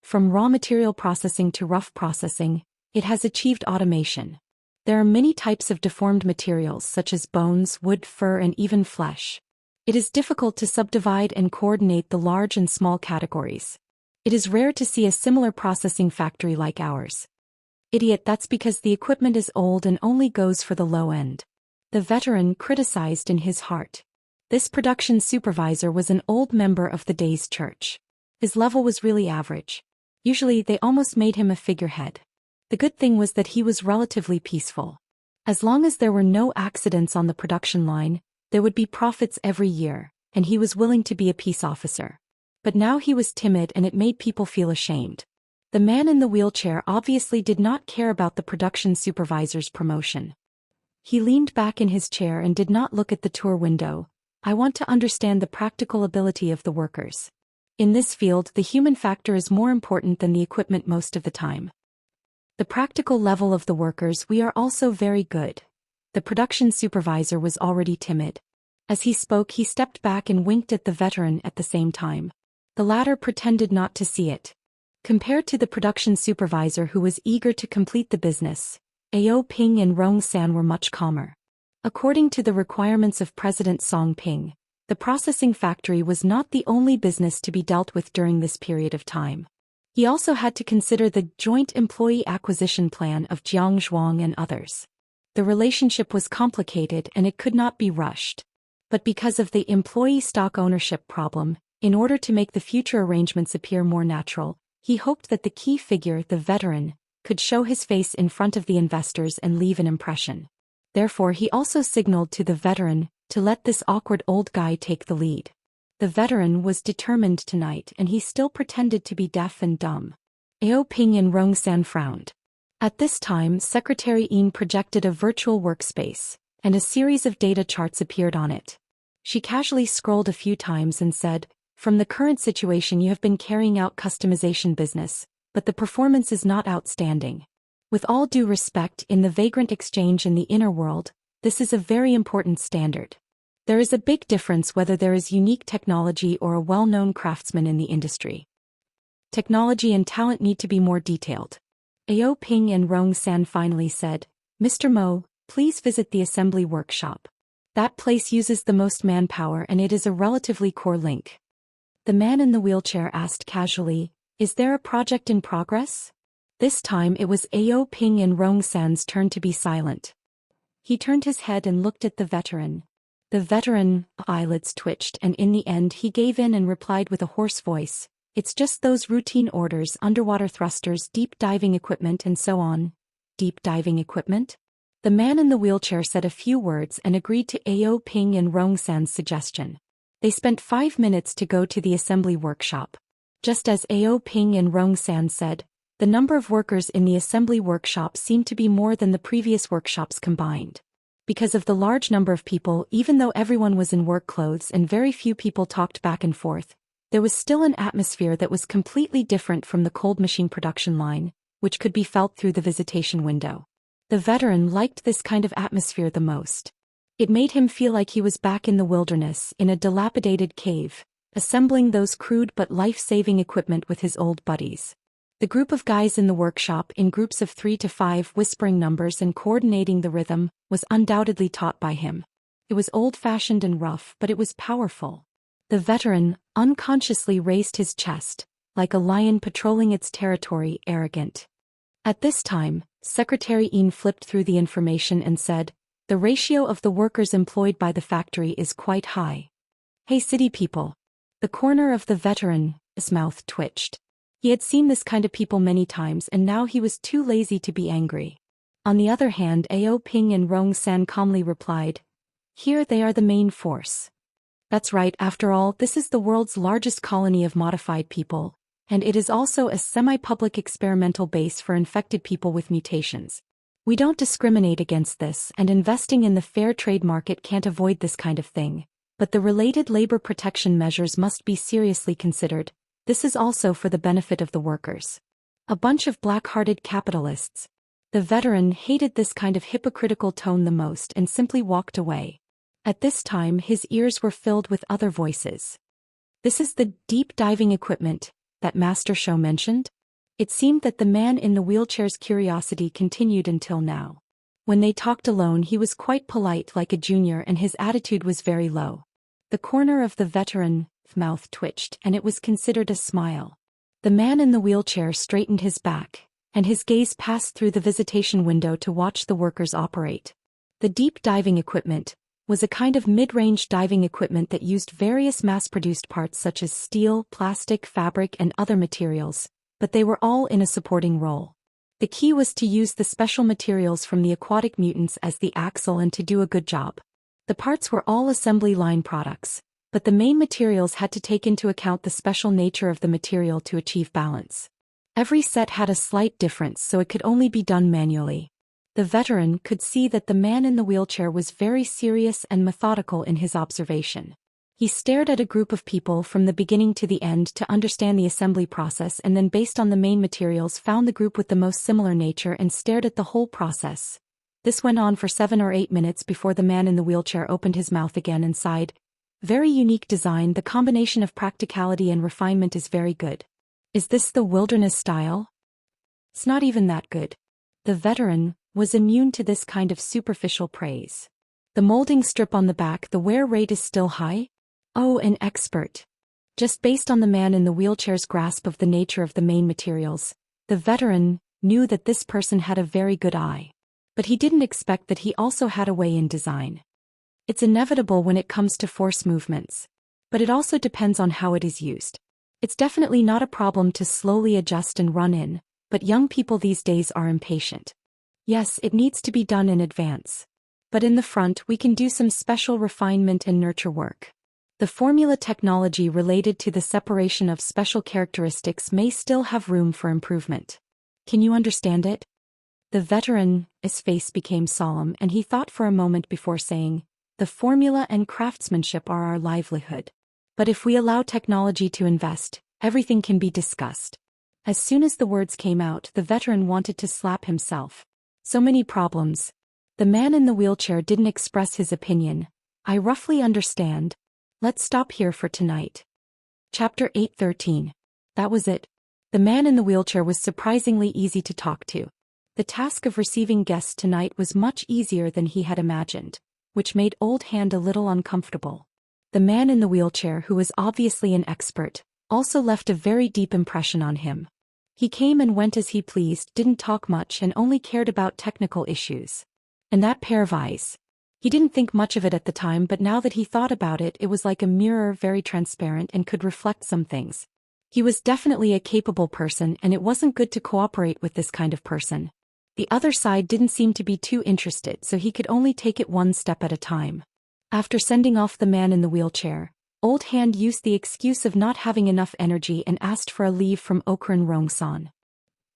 From raw material processing to rough processing, it has achieved automation. There are many types of deformed materials such as bones, wood, fur, and even flesh. It is difficult to subdivide and coordinate the large and small categories. It is rare to see a similar processing factory like ours. Idiot, that's because the equipment is old and only goes for the low end." The veteran criticized in his heart. This production supervisor was an old member of the Daoist church. His level was really average. Usually they almost made him a figurehead. The good thing was that he was relatively peaceful. As long as there were no accidents on the production line, there would be profits every year, and he was willing to be a peace officer. But now he was timid and it made people feel ashamed. The man in the wheelchair obviously did not care about the production supervisor's promotion. He leaned back in his chair and did not look at the tour window. "I want to understand the practical ability of the workers. In this field, the human factor is more important than the equipment most of the time. The practical level of the workers, we are also very good." The production supervisor was already timid. As he spoke, he stepped back and winked at the veteran at the same time. The latter pretended not to see it. Compared to the production supervisor who was eager to complete the business, Ao Ping and Rong San were much calmer. According to the requirements of President Song Ping, the processing factory was not the only business to be dealt with during this period of time. He also had to consider the joint employee acquisition plan of Jiang Zhuang and others. The relationship was complicated and it could not be rushed. But because of the employee stock ownership problem, in order to make the future arrangements appear more natural, he hoped that the key figure, the veteran, could show his face in front of the investors and leave an impression. Therefore, he also signaled to the veteran to let this awkward old guy take the lead. The veteran was determined tonight and he still pretended to be deaf and dumb. Ao Ping and Rong San frowned. At this time, Secretary Yin projected a virtual workspace, and a series of data charts appeared on it. She casually scrolled a few times and said, "From the current situation, you have been carrying out customization business, but the performance is not outstanding. With all due respect, in the vagrant exchange in the inner world, this is a very important standard. There is a big difference whether there is unique technology or a well-known craftsman in the industry. Technology and talent need to be more detailed." Ao Ping and Rong San finally said, "Mr. Mo, please visit the assembly workshop. That place uses the most manpower and it is a relatively core link." The man in the wheelchair asked casually, "Is there a project in progress?" This time it was Ao Ping and Rong San's turn to be silent. He turned his head and looked at the veteran. The veteran eyelids twitched, and in the end he gave in and replied with a hoarse voice, "It's just those routine orders, underwater thrusters, deep diving equipment and so on." Deep diving equipment? The man in the wheelchair said a few words and agreed to Ao Ping and Rongsan's suggestion. They spent 5 minutes to go to the assembly workshop. Just as Ao Ping and Rongsan said, the number of workers in the assembly workshop seemed to be more than the previous workshops combined. Because of the large number of people, even though everyone was in work clothes and very few people talked back and forth, there was still an atmosphere that was completely different from the cold machine production line, which could be felt through the visitation window. The veteran liked this kind of atmosphere the most. It made him feel like he was back in the wilderness, in a dilapidated cave, assembling those crude but life-saving equipment with his old buddies. The group of guys in the workshop, in groups of 3 to 5, whispering numbers and coordinating the rhythm, was undoubtedly taught by him. It was old-fashioned and rough, but it was powerful. The veteran unconsciously raised his chest, like a lion patrolling its territory, arrogant. At this time, Secretary Yin flipped through the information and said, "The ratio of the workers employed by the factory is quite high." "Hey city people." The corner of the veteran's mouth twitched. He had seen this kind of people many times and now he was too lazy to be angry. On the other hand, Ao Ping and Rongsan calmly replied, "Here they are the main force." That's right, after all, this is the world's largest colony of modified people, and it is also a semi-public experimental base for infected people with mutations. We don't discriminate against this, and investing in the fair trade market can't avoid this kind of thing, but the related labor protection measures must be seriously considered. This is also for the benefit of the workers. A bunch of black-hearted capitalists. The veteran hated this kind of hypocritical tone the most and simply walked away. At this time his ears were filled with other voices. "This is the deep diving equipment that Master Shou mentioned?" It seemed that the man in the wheelchair's curiosity continued until now. When they talked alone he was quite polite like a junior and his attitude was very low. The corner of the veteran's mouth twitched and it was considered a smile. The man in the wheelchair straightened his back, and his gaze passed through the visitation window to watch the workers operate. The deep diving equipment was a kind of mid-range diving equipment that used various mass-produced parts such as steel, plastic, fabric and other materials, but they were all in a supporting role. The key was to use the special materials from the aquatic mutants as the axle and to do a good job. The parts were all assembly line products, but the main materials had to take into account the special nature of the material to achieve balance. Every set had a slight difference, so it could only be done manually. The veteran could see that the man in the wheelchair was very serious and methodical in his observation. He stared at a group of people from the beginning to the end to understand the assembly process and then based on the main materials found the group with the most similar nature and stared at the whole process. This went on for 7 or 8 minutes before the man in the wheelchair opened his mouth again and sighed. "Very unique design, the combination of practicality and refinement is very good." "Is this the wilderness style?" "It's not even that good." The veteran was immune to this kind of superficial praise. "The molding strip on the back, the wear rate is still high?" "Oh, an expert." Just based on the man in the wheelchair's grasp of the nature of the main materials, the veteran knew that this person had a very good eye. But he didn't expect that he also had a way in design. It's inevitable when it comes to force movements. But it also depends on how it is used. It's definitely not a problem to slowly adjust and run in, but young people these days are impatient. Yes, it needs to be done in advance. But in the front we can do some special refinement and nurture work. The formula technology related to the separation of special characteristics may still have room for improvement. Can you understand it? The veteran's face became solemn and he thought for a moment before saying, "The formula and craftsmanship are our livelihood. But if we allow technology to invest, everything can be discussed." As soon as the words came out, the veteran wanted to slap himself. So many problems. The man in the wheelchair didn't express his opinion. "I roughly understand. Let's stop here for tonight." Chapter 8:13. That was it. The man in the wheelchair was surprisingly easy to talk to. The task of receiving guests tonight was much easier than he had imagined, which made Old Hand a little uncomfortable. The man in the wheelchair, who was obviously an expert, also left a very deep impression on him. He came and went as he pleased, didn't talk much and only cared about technical issues. And that pair of eyes. He didn't think much of it at the time, but now that he thought about it, it was like a mirror, very transparent and could reflect some things. He was definitely a capable person, and it wasn't good to cooperate with this kind of person. The other side didn't seem to be too interested, so he could only take it one step at a time. After sending off the man in the wheelchair, Old Hand used the excuse of not having enough energy and asked for a leave from Okran Rongsan.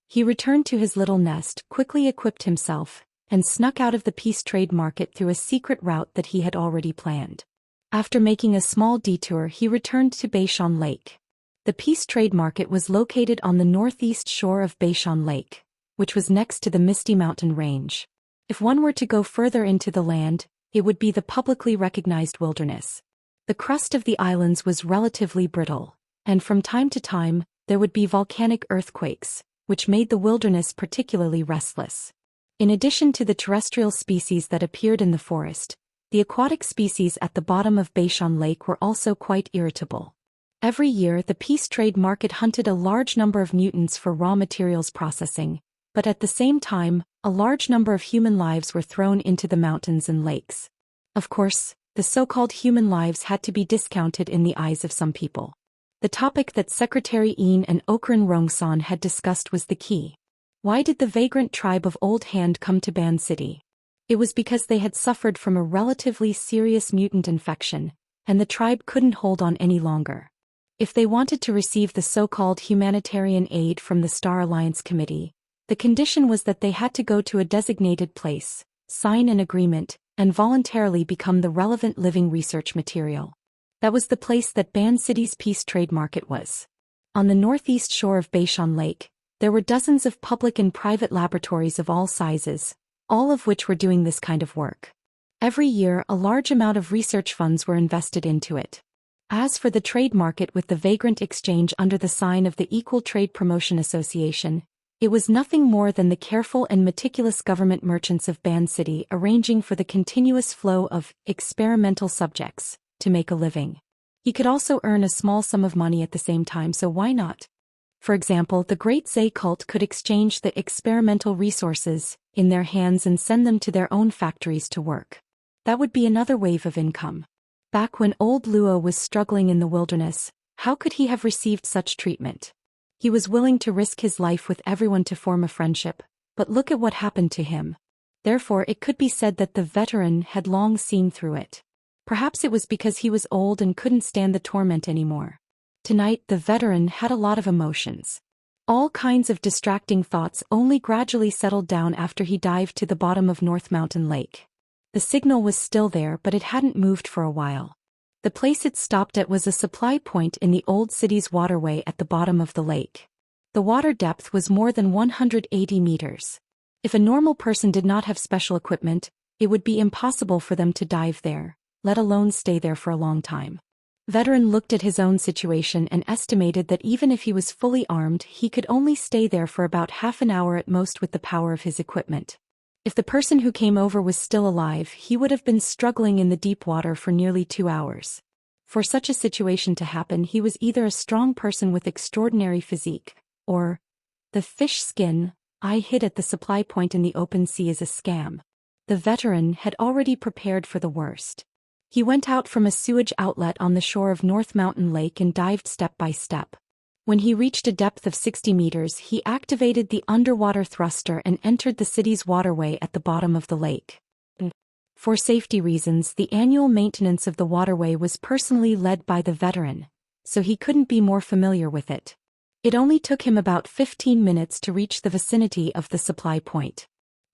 He returned to his little nest, quickly equipped himself, and snuck out of the peace trade market through a secret route that he had already planned. After making a small detour, he returned to Beishan Lake. The peace trade market was located on the northeast shore of Beishan Lake, which was next to the Misty Mountain Range. If one were to go further into the land, it would be the publicly recognized wilderness. The crust of the islands was relatively brittle, and from time to time, there would be volcanic earthquakes, which made the wilderness particularly restless. In addition to the terrestrial species that appeared in the forest, the aquatic species at the bottom of Beishan Lake were also quite irritable. Every year, the peace trade market hunted a large number of mutants for raw materials processing, but at the same time, a large number of human lives were thrown into the mountains and lakes. Of course, the so-called human lives had to be discounted in the eyes of some people. The topic that Secretary Yin and Okran Rongsan had discussed was the key. Why did the vagrant tribe of Old Hand come to Ban City? It was because they had suffered from a relatively serious mutant infection, and the tribe couldn't hold on any longer. If they wanted to receive the so-called humanitarian aid from the Star Alliance Committee, the condition was that they had to go to a designated place, sign an agreement, and voluntarily become the relevant living research material. That was the place that Ban City's peace trade market was. On the northeast shore of Beishan Lake, there were dozens of public and private laboratories of all sizes, all of which were doing this kind of work. Every year, a large amount of research funds were invested into it. As for the trade market with the vagrant exchange under the sign of the Equal Trade Promotion Association, it was nothing more than the careful and meticulous government merchants of Ban City arranging for the continuous flow of experimental subjects to make a living. He could also earn a small sum of money at the same time, so why not? For example, the Great Zay cult could exchange the experimental resources in their hands and send them to their own factories to work. That would be another wave of income. Back when old Luo was struggling in the wilderness, how could he have received such treatment? He was willing to risk his life with everyone to form a friendship, but look at what happened to him. Therefore, it could be said that the veteran had long seen through it. Perhaps it was because he was old and couldn't stand the torment anymore. Tonight, the veteran had a lot of emotions. All kinds of distracting thoughts only gradually settled down after he dived to the bottom of North Mountain Lake. The signal was still there, but it hadn't moved for a while. The place it stopped at was a supply point in the old city's waterway at the bottom of the lake. The water depth was more than 180 meters. If a normal person did not have special equipment, it would be impossible for them to dive there, let alone stay there for a long time. Veteran looked at his own situation and estimated that even if he was fully armed, he could only stay there for about half an hour at most with the power of his equipment. If the person who came over was still alive, he would have been struggling in the deep water for nearly 2 hours. For such a situation to happen, he was either a strong person with extraordinary physique, or the fish skin I hid at the supply point in the open sea is a scam. The veteran had already prepared for the worst. He went out from a sewage outlet on the shore of North Mountain Lake and dived step by step. When he reached a depth of 60 meters, he activated the underwater thruster and entered the city's waterway at the bottom of the lake. For safety reasons, the annual maintenance of the waterway was personally led by the veteran, so he couldn't be more familiar with it. It only took him about 15 minutes to reach the vicinity of the supply point.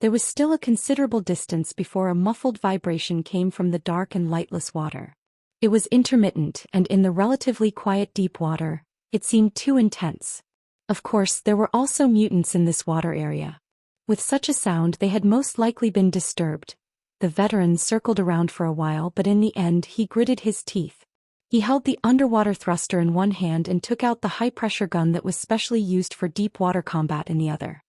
There was still a considerable distance before a muffled vibration came from the dark and lightless water. It was intermittent, and in the relatively quiet deep water, it seemed too intense. Of course, there were also mutants in this water area. With such a sound, they had most likely been disturbed. The veteran circled around for a while, but in the end he gritted his teeth. He held the underwater thruster in one hand and took out the high-pressure gun that was specially used for deep water combat in the other.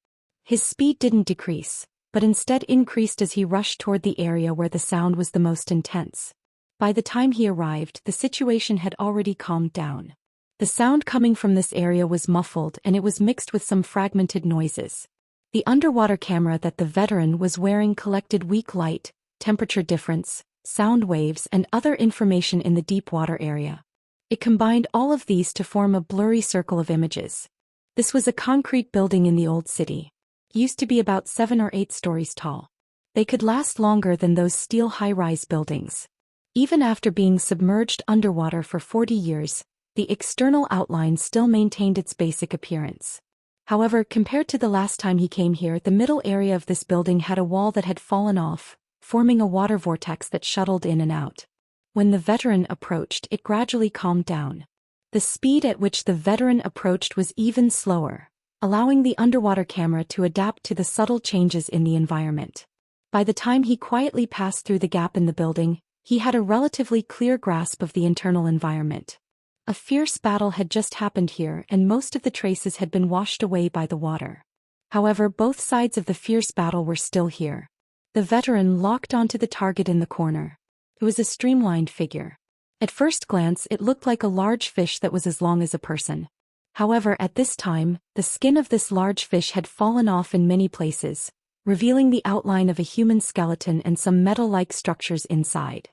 His speed didn't decrease, but instead increased as he rushed toward the area where the sound was the most intense. By the time he arrived, the situation had already calmed down. The sound coming from this area was muffled, and it was mixed with some fragmented noises. The underwater camera that the veteran was wearing collected weak light, temperature difference, sound waves, and other information in the deep water area. It combined all of these to form a blurry circle of images. This was a concrete building in the old city. It used to be about 7 or 8 stories tall. They could last longer than those steel high-rise buildings. Even after being submerged underwater for 40 years, the external outline still maintained its basic appearance. However, compared to the last time he came here, the middle area of this building had a wall that had fallen off, forming a water vortex that shuttled in and out. When the veteran approached, it gradually calmed down. The speed at which the veteran approached was even slower, allowing the underwater camera to adapt to the subtle changes in the environment. By the time he quietly passed through the gap in the building, he had a relatively clear grasp of the internal environment. A fierce battle had just happened here, and most of the traces had been washed away by the water. However, both sides of the fierce battle were still here. The veteran locked onto the target in the corner. It was a streamlined figure. At first glance, it looked like a large fish that was as long as a person. However, at this time, the skin of this large fish had fallen off in many places, revealing the outline of a human skeleton and some metal-like structures inside.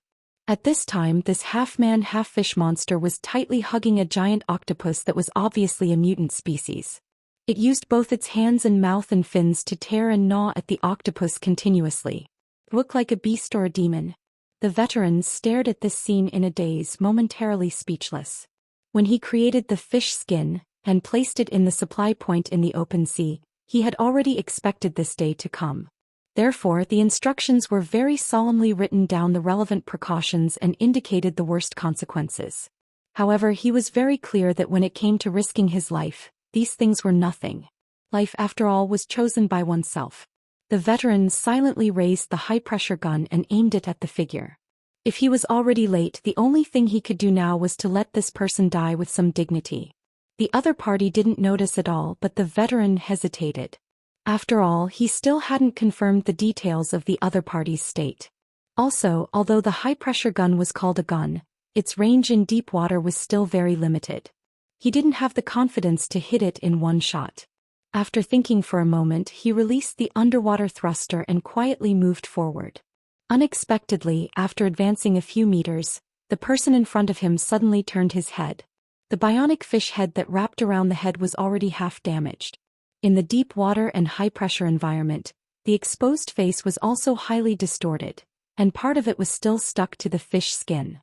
At this time, this half-man, half-fish monster was tightly hugging a giant octopus that was obviously a mutant species. It used both its hands and mouth and fins to tear and gnaw at the octopus continuously. It looked like a beast or a demon. The veteran stared at this scene in a daze, momentarily speechless. When he created the fish skin and placed it in the supply point in the open sea, he had already expected this day to come. Therefore, the instructions were very solemnly written down, the relevant precautions, and indicated the worst consequences. However, he was very clear that when it came to risking his life, these things were nothing. Life, after all, was chosen by oneself. The veteran silently raised the high-pressure gun and aimed it at the figure. If he was already late, the only thing he could do now was to let this person die with some dignity. The other party didn't notice at all, but the veteran hesitated. After all, he still hadn't confirmed the details of the other party's state. Also, although the high-pressure gun was called a gun, its range in deep water was still very limited. He didn't have the confidence to hit it in one shot. After thinking for a moment, he released the underwater thruster and quietly moved forward. Unexpectedly, after advancing a few meters, the person in front of him suddenly turned his head. The bionic fish head that wrapped around the head was already half damaged. In the deep water and high-pressure environment, the exposed face was also highly distorted, and part of it was still stuck to the fish skin.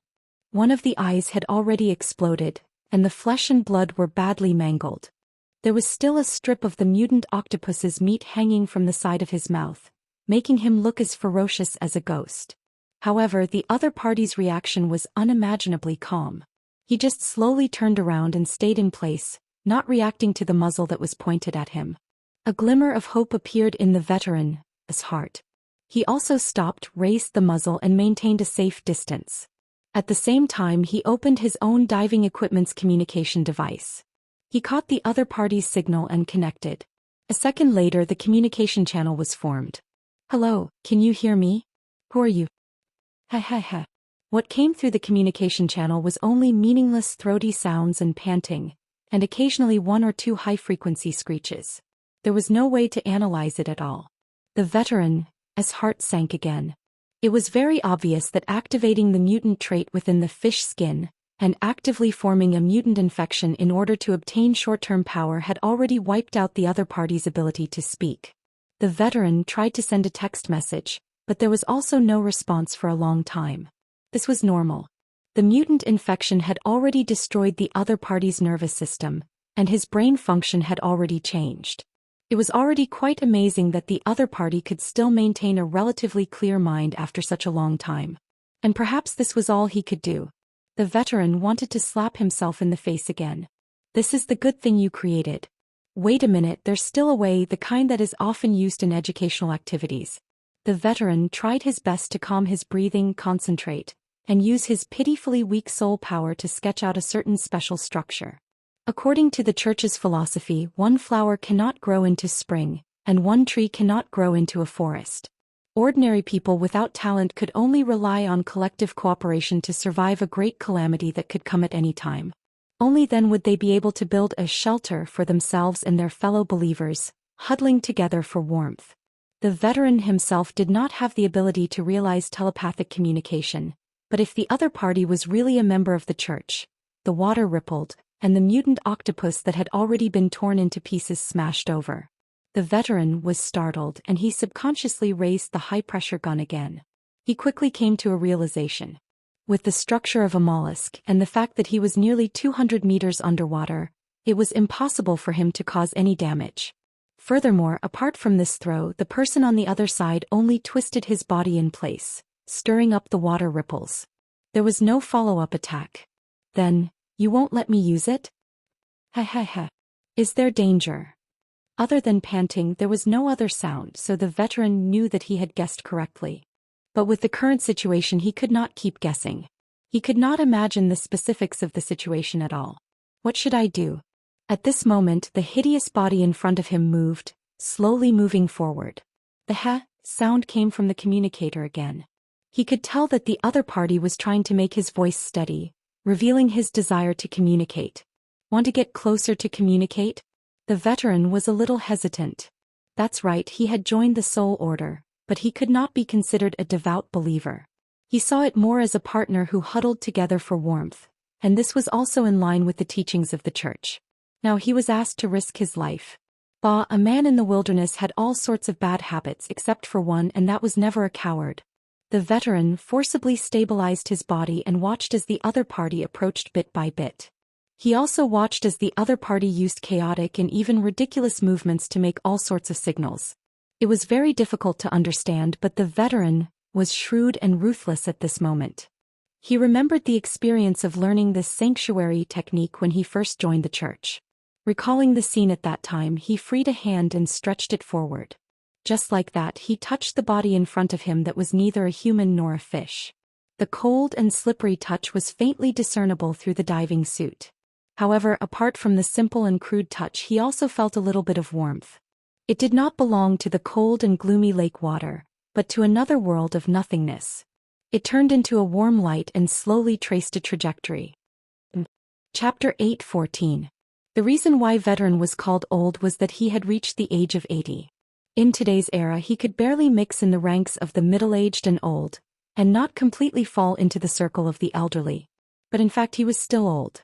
One of the eyes had already exploded, and the flesh and blood were badly mangled. There was still a strip of the mutant octopus's meat hanging from the side of his mouth, making him look as ferocious as a ghost. However, the other party's reaction was unimaginably calm. He just slowly turned around and stayed in place, not reacting to the muzzle that was pointed at him. A glimmer of hope appeared in the veteran's heart. He also stopped, raised the muzzle, and maintained a safe distance. At the same time, he opened his own diving equipment's communication device. He caught the other party's signal and connected. A second later, the communication channel was formed. "Hello, can you hear me? Who are you?" "Ha ha ha." What came through the communication channel was only meaningless throaty sounds and panting, and occasionally 1 or 2 high-frequency screeches. There was no way to analyze it at all. The veteran's heart sank again. It was very obvious that activating the mutant trait within the fish skin and actively forming a mutant infection in order to obtain short-term power had already wiped out the other party's ability to speak. The veteran tried to send a text message, but there was also no response for a long time. This was normal. The mutant infection had already destroyed the other party's nervous system, and his brain function had already changed. It was already quite amazing that the other party could still maintain a relatively clear mind after such a long time. And perhaps this was all he could do. The veteran wanted to slap himself in the face again. "This is the good thing you created. Wait a minute, there's still a way, the kind that is often used in educational activities." The veteran tried his best to calm his breathing, concentrate, and use his pitifully weak soul power to sketch out a certain special structure. According to the church's philosophy, one flower cannot grow into spring, and one tree cannot grow into a forest. Ordinary people without talent could only rely on collective cooperation to survive a great calamity that could come at any time. Only then would they be able to build a shelter for themselves and their fellow believers, huddling together for warmth. The veteran himself did not have the ability to realize telepathic communication, but if the other party was really a member of the church, the water rippled, and the mutant octopus that had already been torn into pieces smashed over. The veteran was startled and he subconsciously raised the high-pressure gun again. He quickly came to a realization. With the structure of a mollusk and the fact that he was nearly 200 meters underwater, it was impossible for him to cause any damage. Furthermore, apart from this throw, the person on the other side only twisted his body in place, stirring up the water ripples. There was no follow-up attack. Then, you won't let me use it? Ha ha ha. Is there danger? Other than panting, there was no other sound, so the veteran knew that he had guessed correctly. But with the current situation, he could not keep guessing. He could not imagine the specifics of the situation at all. What should I do? At this moment, the hideous body in front of him moved, slowly moving forward. The ha sound came from the communicator again. He could tell that the other party was trying to make his voice steady, revealing his desire to communicate. Want to get closer to communicate? The veteran was a little hesitant. That's right, he had joined the Soul Order, but he could not be considered a devout believer. He saw it more as a partner who huddled together for warmth, and this was also in line with the teachings of the church. Now he was asked to risk his life. A man in the wilderness had all sorts of bad habits except for one, and that was never a coward. The veteran forcibly stabilized his body and watched as the other party approached bit by bit. He also watched as the other party used chaotic and even ridiculous movements to make all sorts of signals. It was very difficult to understand, but the veteran was shrewd and ruthless at this moment. He remembered the experience of learning this sanctuary technique when he first joined the church. Recalling the scene at that time, he freed a hand and stretched it forward. Just like that, he touched the body in front of him that was neither a human nor a fish. The cold and slippery touch was faintly discernible through the diving suit. However, apart from the simple and crude touch, he also felt a little bit of warmth. It did not belong to the cold and gloomy lake water, but to another world of nothingness. It turned into a warm light and slowly traced a trajectory. Chapter 8:14. The reason why veteran was called old was that he had reached the age of 80. In today's era, he could barely mix in the ranks of the middle-aged and old, and not completely fall into the circle of the elderly. But in fact, he was still old.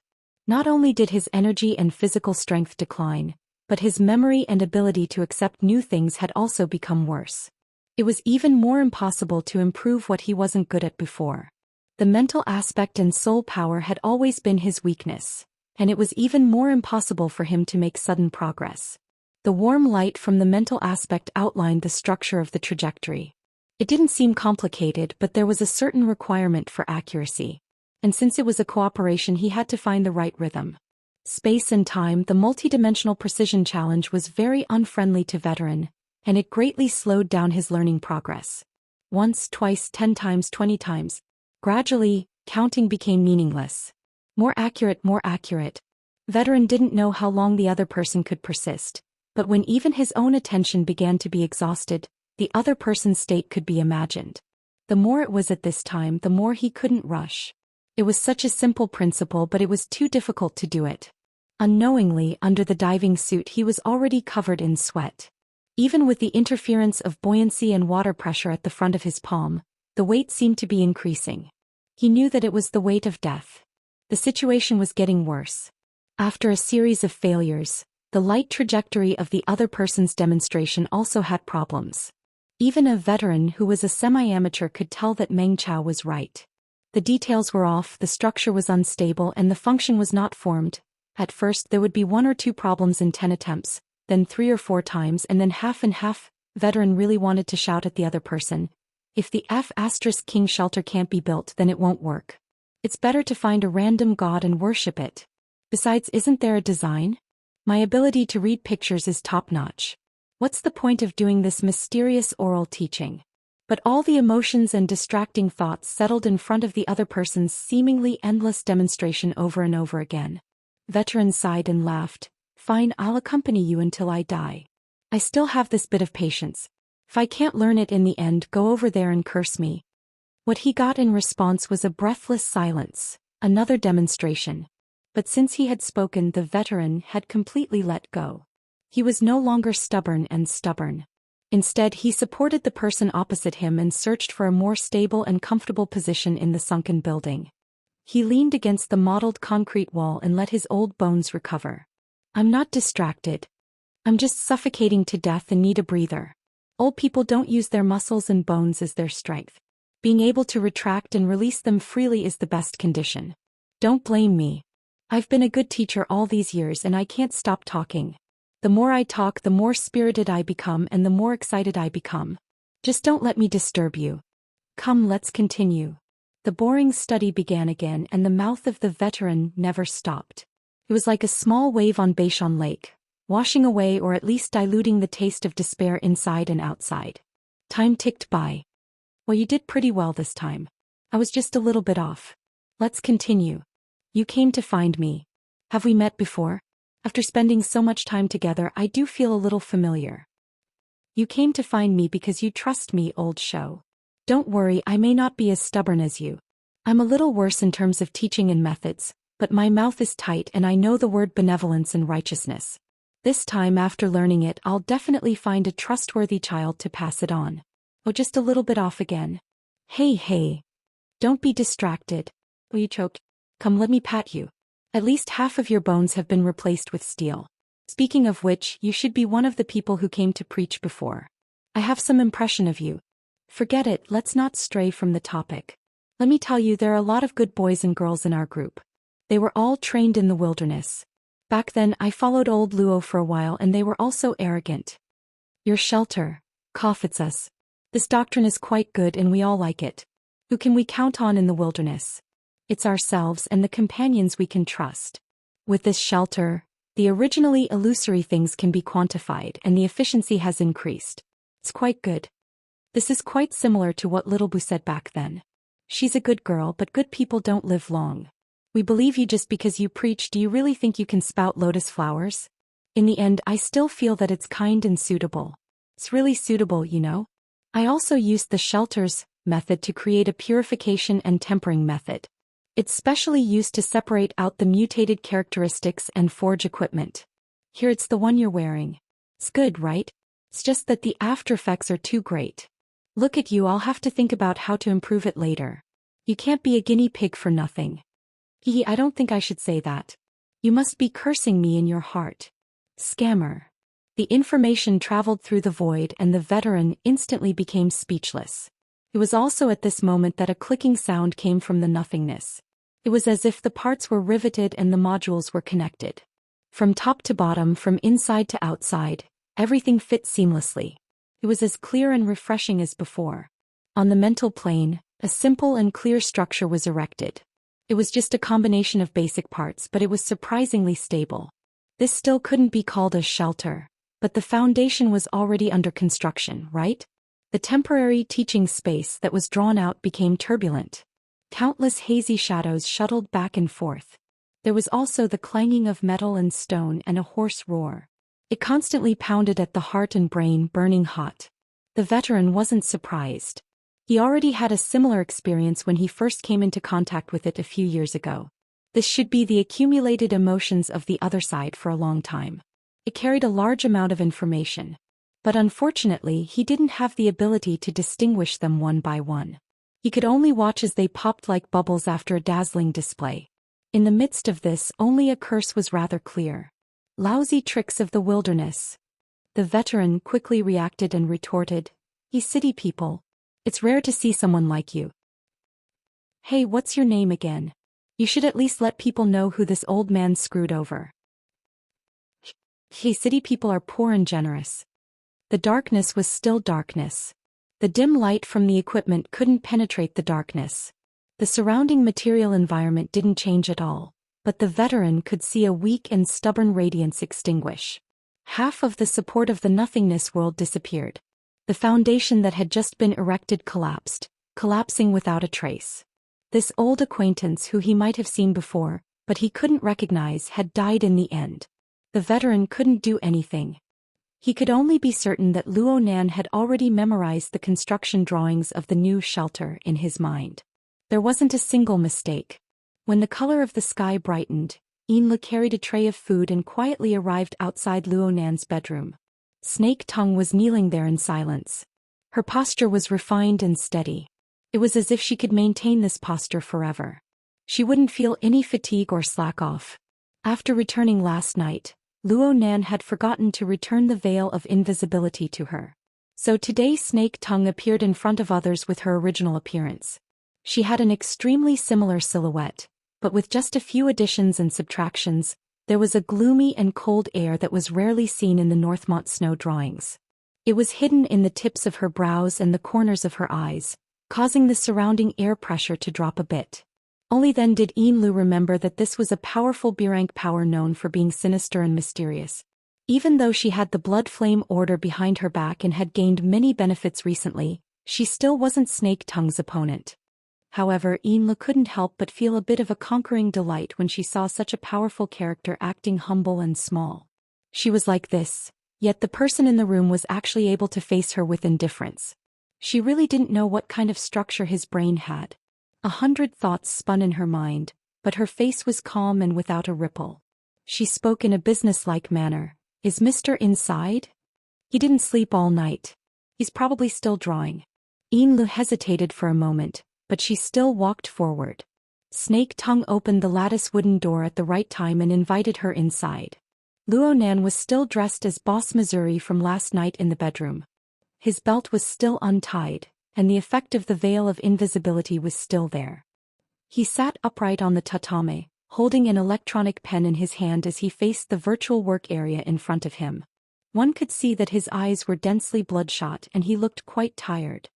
Not only did his energy and physical strength decline, but his memory and ability to accept new things had also become worse. It was even more impossible to improve what he wasn't good at before. The mental aspect and soul power had always been his weakness, and it was even more impossible for him to make sudden progress. The warm light from the mental aspect outlined the structure of the trajectory. It didn't seem complicated, but there was a certain requirement for accuracy. And since it was a cooperation, he had to find the right rhythm. Space and time, the multidimensional precision challenge was very unfriendly to veteran, and it greatly slowed down his learning progress. Once, twice, 10 times, 20 times. Gradually, counting became meaningless. More accurate, more accurate. Veteran didn't know how long the other person could persist, but when even his own attention began to be exhausted, the other person's state could be imagined. The more it was at this time, the more he couldn't rush. It was such a simple principle, but it was too difficult to do it. Unknowingly, under the diving suit, he was already covered in sweat. Even with the interference of buoyancy and water pressure at the front of his palm, the weight seemed to be increasing. He knew that it was the weight of death. The situation was getting worse. After a series of failures, the light trajectory of the other person's demonstration also had problems. Even a veteran who was a semi-amateur could tell that Meng Chao was right. The details were off, the structure was unstable, and the function was not formed. At first there would be 1 or 2 problems in 10 attempts, then 3 or 4 times, and then half and half. Veteran really wanted to shout at the other person, "If the King shelter can't be built, then it won't work. It's better to find a random god and worship it. Besides, isn't there a design? My ability to read pictures is top-notch. What's the point of doing this mysterious oral teaching?" But all the emotions and distracting thoughts settled in front of the other person's seemingly endless demonstration over and over again. Veteran sighed and laughed. "Fine, I'll accompany you until I die. I still have this bit of patience. If I can't learn it in the end, go over there and curse me." What he got in response was a breathless silence, another demonstration. But since he had spoken, the veteran had completely let go. He was no longer stubborn. Instead, he supported the person opposite him and searched for a more stable and comfortable position in the sunken building. He leaned against the mottled concrete wall and let his old bones recover. I'm not distracted. I'm just suffocating to death and need a breather. Old people don't use their muscles and bones as their strength. Being able to retract and release them freely is the best condition. Don't blame me. I've been a good teacher all these years and I can't stop talking. The more I talk, the more spirited I become and the more excited I become. Just don't let me disturb you. Come, let's continue. The boring study began again and the mouth of the veteran never stopped. It was like a small wave on Beishan Lake, washing away or at least diluting the taste of despair inside and outside. Time ticked by. Well, you did pretty well this time. I was just a little bit off. Let's continue. You came to find me. Have we met before? After spending so much time together, I do feel a little familiar. You came to find me because you trust me, old show. Don't worry, I may not be as stubborn as you. I'm a little worse in terms of teaching and methods, but my mouth is tight and I know the word benevolence and righteousness. This time, after learning it, I'll definitely find a trustworthy child to pass it on. Oh, just a little bit off again. Hey. Don't be distracted. Oh, you choked. Come, let me pat you. At least half of your bones have been replaced with steel. Speaking of which, you should be one of the people who came to preach before. I have some impression of you. Forget it, let's not stray from the topic. Let me tell you, there are a lot of good boys and girls in our group. They were all trained in the wilderness. Back then, I followed old Luo for a while and they were also arrogant. Your shelter comforts us. This doctrine is quite good and we all like it. Who can we count on in the wilderness? It's ourselves and the companions we can trust. With this shelter, the originally illusory things can be quantified and the efficiency has increased. It's quite good. This is quite similar to what Little Boo said back then. She's a good girl, but good people don't live long. We believe you just because you preach. Do you really think you can spout lotus flowers? In the end, I still feel that it's kind and suitable. It's really suitable, you know? I also used the shelters method to create a purification and tempering method. It's specially used to separate out the mutated characteristics and forge equipment. Here it's the one you're wearing. It's good, right? It's just that the after effects are too great. Look at you, I'll have to think about how to improve it later. You can't be a guinea pig for nothing. I don't think I should say that. You must be cursing me in your heart. Scammer. The information traveled through the void and the veteran instantly became speechless. It was also at this moment that a clicking sound came from the nothingness. It was as if the parts were riveted and the modules were connected. From top to bottom, from inside to outside, everything fit seamlessly. It was as clear and refreshing as before. On the mental plane, a simple and clear structure was erected. It was just a combination of basic parts, but it was surprisingly stable. This still couldn't be called a shelter, but the foundation was already under construction, right? The temporary teaching space that was drawn out became turbulent. Countless hazy shadows shuttled back and forth. There was also the clanging of metal and stone and a hoarse roar. It constantly pounded at the heart and brain, burning hot. The veteran wasn't surprised. He already had a similar experience when he first came into contact with it a few years ago. This should be the accumulated emotions of the other side for a long time. It carried a large amount of information. But unfortunately, he didn't have the ability to distinguish them one by one. He could only watch as they popped like bubbles after a dazzling display. In the midst of this, only a curse was rather clear. Lousy tricks of the wilderness. The veteran quickly reacted and retorted, "Ye city people. It's rare to see someone like you. Hey, what's your name again? You should at least let people know who this old man screwed over." Hey, city people are poor and generous. The darkness was still darkness. The dim light from the equipment couldn't penetrate the darkness. The surrounding material environment didn't change at all, but the veteran could see a weak and stubborn radiance extinguish. Half of the support of the nothingness world disappeared. The foundation that had just been erected collapsed, collapsing without a trace. This old acquaintance who he might have seen before, but he couldn't recognize, had died in the end. The veteran couldn't do anything. He could only be certain that Luo Nan had already memorized the construction drawings of the new shelter in his mind. There wasn't a single mistake. When the color of the sky brightened, Inla carried a tray of food and quietly arrived outside Luo Nan's bedroom. Snake Tongue was kneeling there in silence. Her posture was refined and steady. It was as if she could maintain this posture forever. She wouldn't feel any fatigue or slack off. After returning last night, Luo Nan had forgotten to return the veil of invisibility to her. So today Snake Tongue appeared in front of others with her original appearance. She had an extremely similar silhouette, but with just a few additions and subtractions, there was a gloomy and cold air that was rarely seen in the Northmont snow drawings. It was hidden in the tips of her brows and the corners of her eyes, causing the surrounding air pressure to drop a bit. Only then did Lu remember that this was a powerful B-rank power known for being sinister and mysterious. Even though she had the Blood Flame Order behind her back and had gained many benefits recently, she still wasn't Snake Tongue's opponent. However, Lu couldn't help but feel a bit of a conquering delight when she saw such a powerful character acting humble and small. She was like this, yet the person in the room was actually able to face her with indifference. She really didn't know what kind of structure his brain had. 100 thoughts spun in her mind, but her face was calm and without a ripple. She spoke in a businesslike manner. Is Mr. inside? He didn't sleep all night. He's probably still drawing. Lu hesitated for a moment, but she still walked forward. Snake Tongue opened the lattice wooden door at the right time and invited her inside. Luo Nan was still dressed as Boss Missouri from last night in the bedroom. His belt was still untied, and the effect of the veil of invisibility was still there. He sat upright on the tatame, holding an electronic pen in his hand as he faced the virtual work area in front of him. One could see that his eyes were densely bloodshot and he looked quite tired.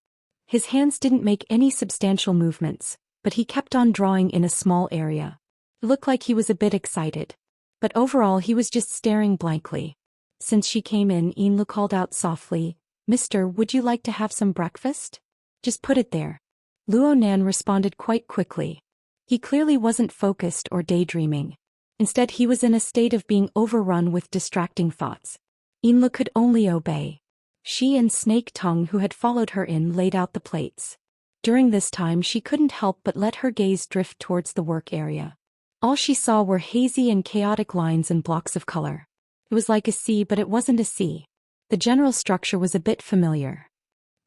His hands didn't make any substantial movements, but he kept on drawing in a small area. It looked like he was a bit excited. But overall he was just staring blankly. Since she came in, Lu called out softly, "Mister, would you like to have some breakfast? Just put it there." Luo Nan responded quite quickly. He clearly wasn't focused or daydreaming. Instead he was in a state of being overrun with distracting thoughts. Lu could only obey. She and Snake Tongue, who had followed her in, laid out the plates. During this time she couldn't help but let her gaze drift towards the work area. All she saw were hazy and chaotic lines and blocks of color. It was like a sea, but it wasn't a sea. The general structure was a bit familiar.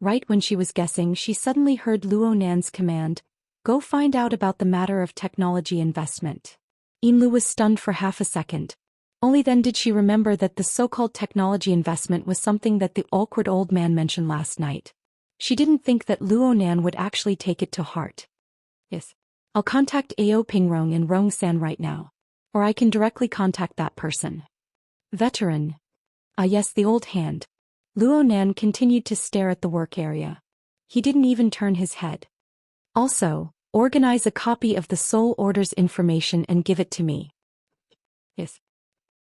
Right when she was guessing, she suddenly heard Luo Nan's command, "Go find out about the matter of technology investment." Lu was stunned for half a second. Only then did she remember that the so-called technology investment was something that the awkward old man mentioned last night. She didn't think that Luo Nan would actually take it to heart. "Yes. I'll contact Ao Pingrong in Rongsan right now. Or I can directly contact that person." Veteran. Ah yes, the old hand. Luo Nan continued to stare at the work area. He didn't even turn his head. "Also, organize a copy of the Soul Order's information and give it to me." "Yes.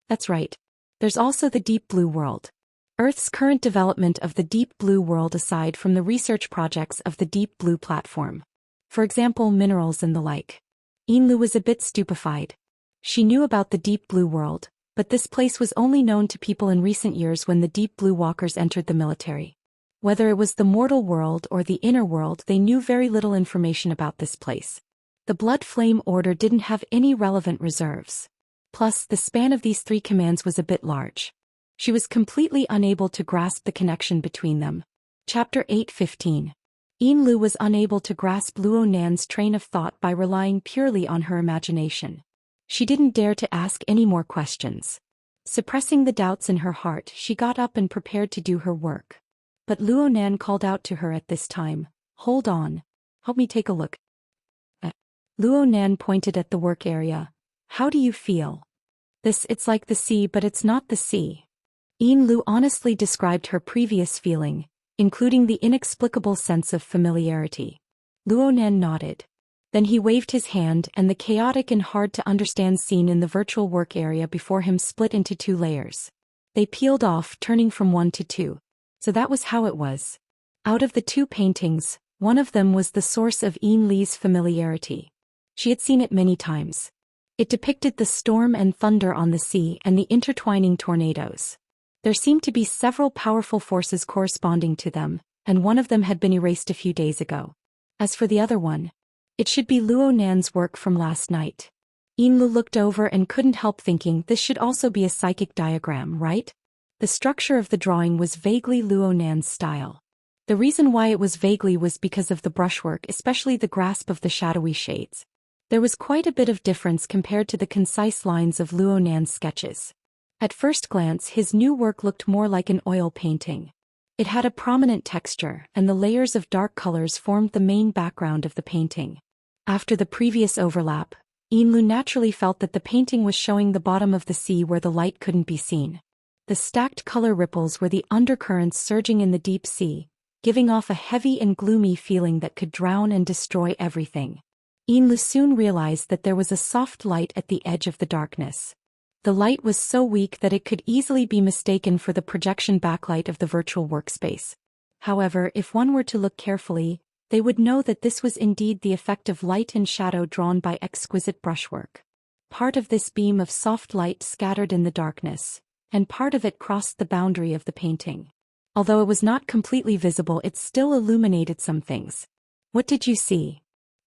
That's right. There's also the Deep Blue World. Earth's current development of the Deep Blue World aside from the research projects of the Deep Blue platform. For example, minerals and the like." Lu was a bit stupefied. She knew about the Deep Blue World, but this place was only known to people in recent years when the Deep Blue Walkers entered the military. Whether it was the mortal world or the inner world, they knew very little information about this place. The Blood Flame Order didn't have any relevant reserves. Plus, the span of these three commands was a bit large. She was completely unable to grasp the connection between them. Chapter 8:15. Lu was unable to grasp Luo Nan's train of thought by relying purely on her imagination. She didn't dare to ask any more questions. Suppressing the doubts in her heart, she got up and prepared to do her work. But Luo Nan called out to her at this time, "Hold on. Help me take a look." Luo Nan pointed at the work area. "How do you feel?" It's like the sea, but it's not the sea." Lu honestly described her previous feeling, including the inexplicable sense of familiarity. Luo Nan nodded. Then he waved his hand and the chaotic and hard-to-understand scene in the virtual work area before him split into two layers. They peeled off, turning from 1 to 2. So that was how it was. Out of the two paintings, one of them was the source of Li's familiarity. She had seen it many times. It depicted the storm and thunder on the sea and the intertwining tornadoes. There seemed to be several powerful forces corresponding to them, and one of them had been erased a few days ago. As for the other one, it should be Luo Nan's work from last night. Lu looked over and couldn't help thinking this should also be a psychic diagram, right? The structure of the drawing was vaguely Luo Nan's style. The reason why it was vaguely was because of the brushwork, especially the grasp of the shadowy shades. There was quite a bit of difference compared to the concise lines of Luo Nan's sketches. At first glance, his new work looked more like an oil painting. It had a prominent texture, and the layers of dark colors formed the main background of the painting. After the previous overlap, Yinlu naturally felt that the painting was showing the bottom of the sea where the light couldn't be seen. The stacked color ripples were the undercurrents surging in the deep sea, giving off a heavy and gloomy feeling that could drown and destroy everything. Yinlu soon realized that there was a soft light at the edge of the darkness. The light was so weak that it could easily be mistaken for the projection backlight of the virtual workspace. However, if one were to look carefully, they would know that this was indeed the effect of light and shadow drawn by exquisite brushwork. Part of this beam of soft light scattered in the darkness, and part of it crossed the boundary of the painting. Although it was not completely visible, it still illuminated some things. "What did you see?"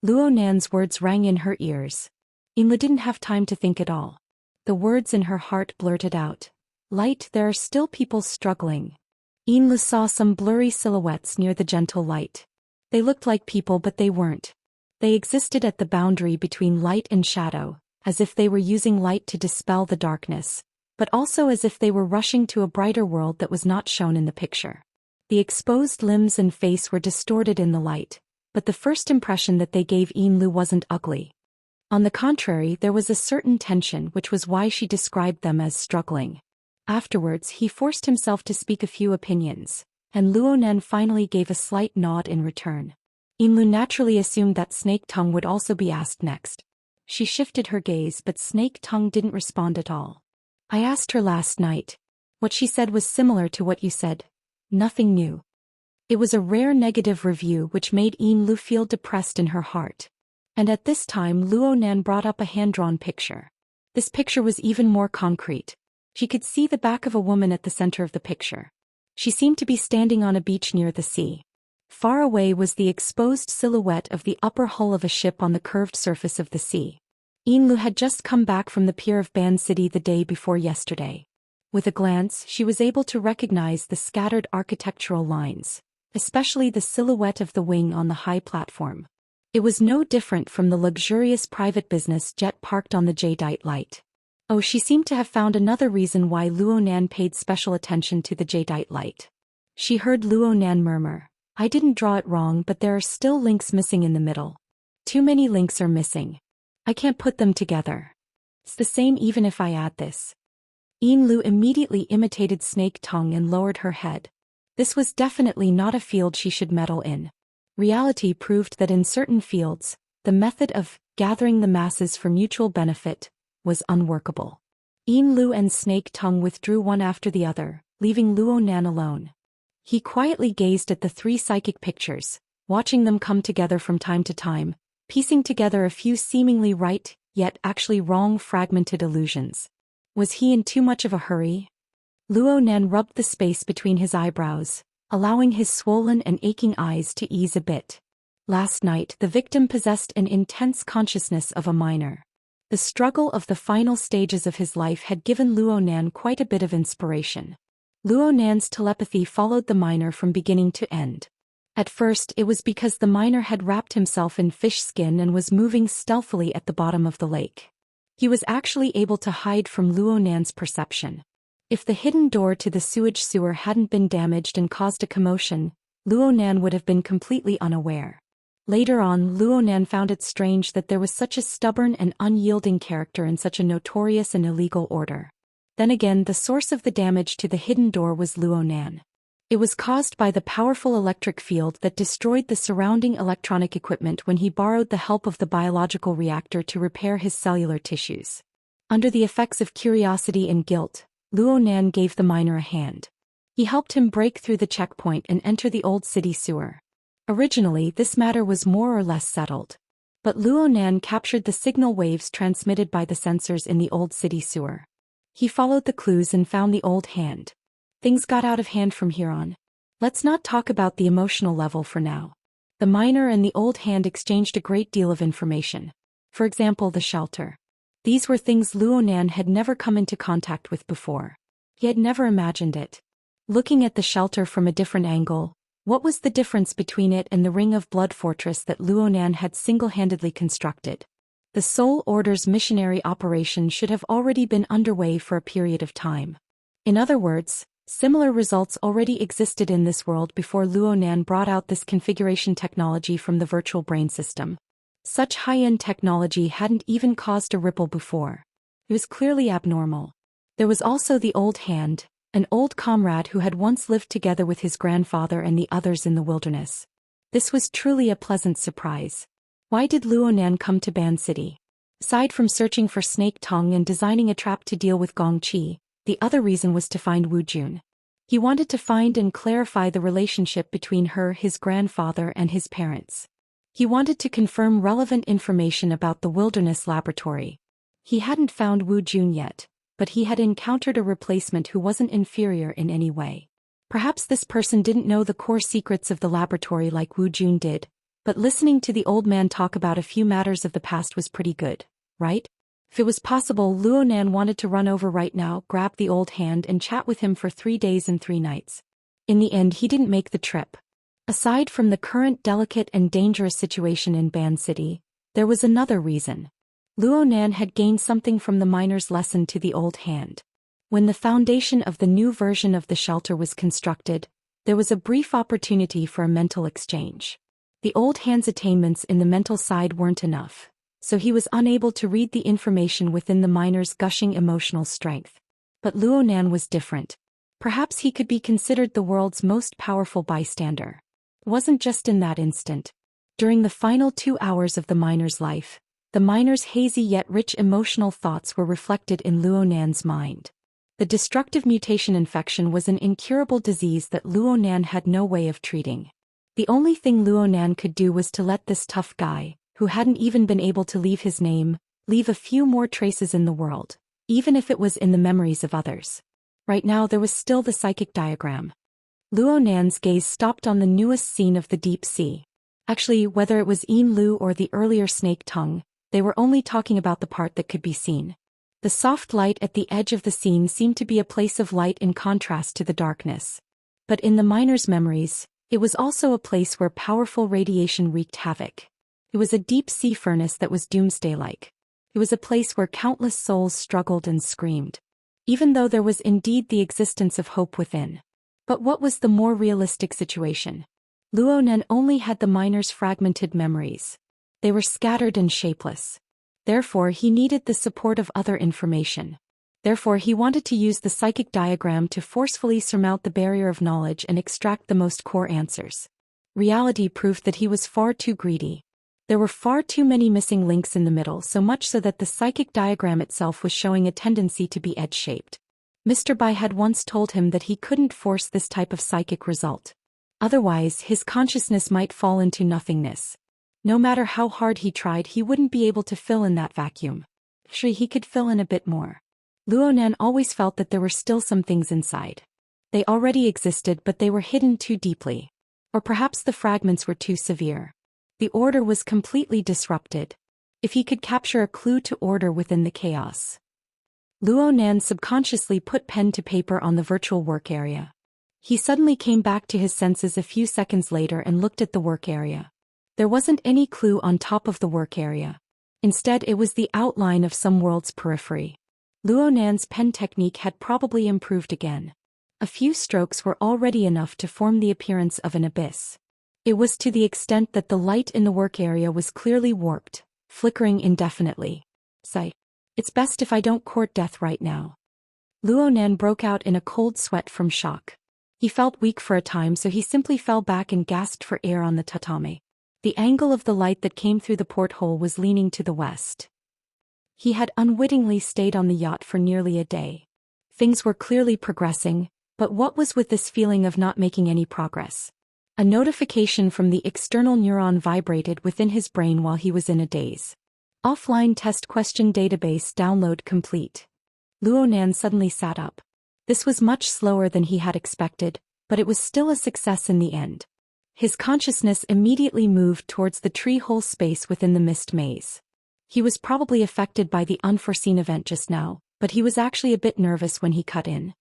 Luo Nan's words rang in her ears. Yinlu didn't have time to think at all. The words in her heart blurted out. "Light, there are still people struggling." Yinlu saw some blurry silhouettes near the gentle light. They looked like people, but they weren't. They existed at the boundary between light and shadow, as if they were using light to dispel the darkness, but also as if they were rushing to a brighter world that was not shown in the picture. The exposed limbs and face were distorted in the light, but the first impression that they gave Yinlu wasn't ugly. On the contrary, there was a certain tension, which was why she described them as struggling. Afterwards, he forced himself to speak a few opinions, and Luo Nan finally gave a slight nod in return. Yinlu naturally assumed that Snake Tongue would also be asked next. She shifted her gaze, but Snake Tongue didn't respond at all. "I asked her last night. What she said was similar to what you said. Nothing new." It was a rare negative review which made Yinlu feel depressed in her heart. And at this time Luo Nan brought up a hand-drawn picture. This picture was even more concrete. She could see the back of a woman at the center of the picture. She seemed to be standing on a beach near the sea. Far away was the exposed silhouette of the upper hull of a ship on the curved surface of the sea. Yinlu had just come back from the pier of Ban City the day before yesterday. With a glance, she was able to recognize the scattered architectural lines, especially the silhouette of the wing on the high platform. It was no different from the luxurious private business jet parked on the jadeite light. Oh, she seemed to have found another reason why Luo Nan paid special attention to the jadeite light. She heard Luo Nan murmur, "I didn't draw it wrong, but there are still links missing in the middle. Too many links are missing. I can't put them together. It's the same even if I add this." Yinlu immediately imitated Snake Tongue and lowered her head. This was definitely not a field she should meddle in. Reality proved that in certain fields, the method of gathering the masses for mutual benefit was unworkable. Yinlu and Snake Tongue withdrew one after the other, leaving Luo Nan alone. He quietly gazed at the three psychic pictures, watching them come together from time to time, piecing together a few seemingly right, yet actually wrong fragmented illusions. Was he in too much of a hurry? Luo Nan rubbed the space between his eyebrows, allowing his swollen and aching eyes to ease a bit. Last night the victim possessed an intense consciousness of a minor. The struggle of the final stages of his life had given Luo Nan quite a bit of inspiration. Luo Nan's telepathy followed the minor from beginning to end. At first it was because the minor had wrapped himself in fish skin and was moving stealthily at the bottom of the lake. He was actually able to hide from Luo Nan's perception. If the hidden door to the sewage sewer hadn't been damaged and caused a commotion, Luo Nan would have been completely unaware. Later on, Luo Nan found it strange that there was such a stubborn and unyielding character in such a notorious and illegal order. Then again, the source of the damage to the hidden door was Luo Nan. It was caused by the powerful electric field that destroyed the surrounding electronic equipment when he borrowed the help of the biological reactor to repair his cellular tissues. Under the effects of curiosity and guilt, Luo Nan gave the minor a hand. He helped him break through the checkpoint and enter the old city sewer. Originally, this matter was more or less settled. But Luo Nan captured the signal waves transmitted by the sensors in the old city sewer. He followed the clues and found the old hand. Things got out of hand from here on. Let's not talk about the emotional level for now. The minor and the old hand exchanged a great deal of information. For example, the shelter. These were things Luo Nan had never come into contact with before. He had never imagined it. Looking at the shelter from a different angle, what was the difference between it and the Ring of Blood fortress that Luonan had single-handedly constructed? The Soul Order's missionary operation should have already been underway for a period of time. In other words, similar results already existed in this world before Luonan brought out this configuration technology from the virtual brain system. Such high-end technology hadn't even caused a ripple before. It was clearly abnormal. There was also the Old Hand, an old comrade who had once lived together with his grandfather and the others in the wilderness. This was truly a pleasant surprise. Why did Luonan come to Ban City? Aside from searching for Snake Tongue and designing a trap to deal with Gong Qi, the other reason was to find Wu Jun. He wanted to find and clarify the relationship between her, his grandfather, and his parents. He wanted to confirm relevant information about the wilderness laboratory. He hadn't found Wu Jun yet, but he had encountered a replacement who wasn't inferior in any way. Perhaps this person didn't know the core secrets of the laboratory like Wu Jun did, but listening to the old man talk about a few matters of the past was pretty good, right? If it was possible, Luonan wanted to run over right now, grab the Old Hand and chat with him for 3 days and 3 nights. In the end, he didn't make the trip. Aside from the current delicate and dangerous situation in Ban City, there was another reason. Luonan had gained something from the miner's lesson to the Old Hand. When the foundation of the new version of the shelter was constructed, there was a brief opportunity for a mental exchange. The Old Hand's attainments in the mental side weren't enough, so he was unable to read the information within the miner's gushing emotional strength. But Luonan was different. Perhaps he could be considered the world's most powerful bystander. It wasn't just in that instant. During the final 2 hours of the miner's life, the miner's hazy yet rich emotional thoughts were reflected in Luonan's mind. The destructive mutation infection was an incurable disease that Luonan had no way of treating. The only thing Luonan could do was to let this tough guy, who hadn't even been able to leave his name, leave a few more traces in the world, even if it was in the memories of others. Right now there was still the psychic diagram. Luonan's gaze stopped on the newest scene of the deep sea. Actually, whether it was Yin Lu or the earlier Snake Tongue, they were only talking about the part that could be seen. The soft light at the edge of the scene seemed to be a place of light in contrast to the darkness. But in the miner's memories, it was also a place where powerful radiation wreaked havoc. It was a deep-sea furnace that was doomsday-like. It was a place where countless souls struggled and screamed. Even though there was indeed the existence of hope within. But what was the more realistic situation? Luonan only had the miner's fragmented memories. They were scattered and shapeless. Therefore, he needed the support of other information. Therefore, he wanted to use the psychic diagram to forcefully surmount the barrier of knowledge and extract the most core answers. Reality proved that he was far too greedy. There were far too many missing links in the middle, so much so that the psychic diagram itself was showing a tendency to be edge-shaped. Mr. Bai had once told him that he couldn't force this type of psychic result. Otherwise, his consciousness might fall into nothingness. No matter how hard he tried, he wouldn't be able to fill in that vacuum. Actually, he could fill in a bit more. Luonan always felt that there were still some things inside. They already existed, but they were hidden too deeply. Or perhaps the fragments were too severe. The order was completely disrupted. If he could capture a clue to order within the chaos. Luonan subconsciously put pen to paper on the virtual work area. He suddenly came back to his senses a few seconds later and looked at the work area. There wasn't any clue on top of the work area. Instead, it was the outline of some world's periphery. Luonan's pen technique had probably improved again. A few strokes were already enough to form the appearance of an abyss. It was to the extent that the light in the work area was clearly warped, flickering indefinitely. Sigh. It's best if I don't court death right now. Luonan broke out in a cold sweat from shock. He felt weak for a time, so he simply fell back and gasped for air on the tatami. The angle of the light that came through the porthole was leaning to the west. He had unwittingly stayed on the yacht for nearly a day. Things were clearly progressing, but what was with this feeling of not making any progress? A notification from the external neuron vibrated within his brain while he was in a daze. Offline test question database download complete. Luonan suddenly sat up. This was much slower than he had expected, but it was still a success in the end. His consciousness immediately moved towards the tree-hole space within the mist maze. He was probably affected by the unforeseen event just now, but he was actually a bit nervous when he cut in.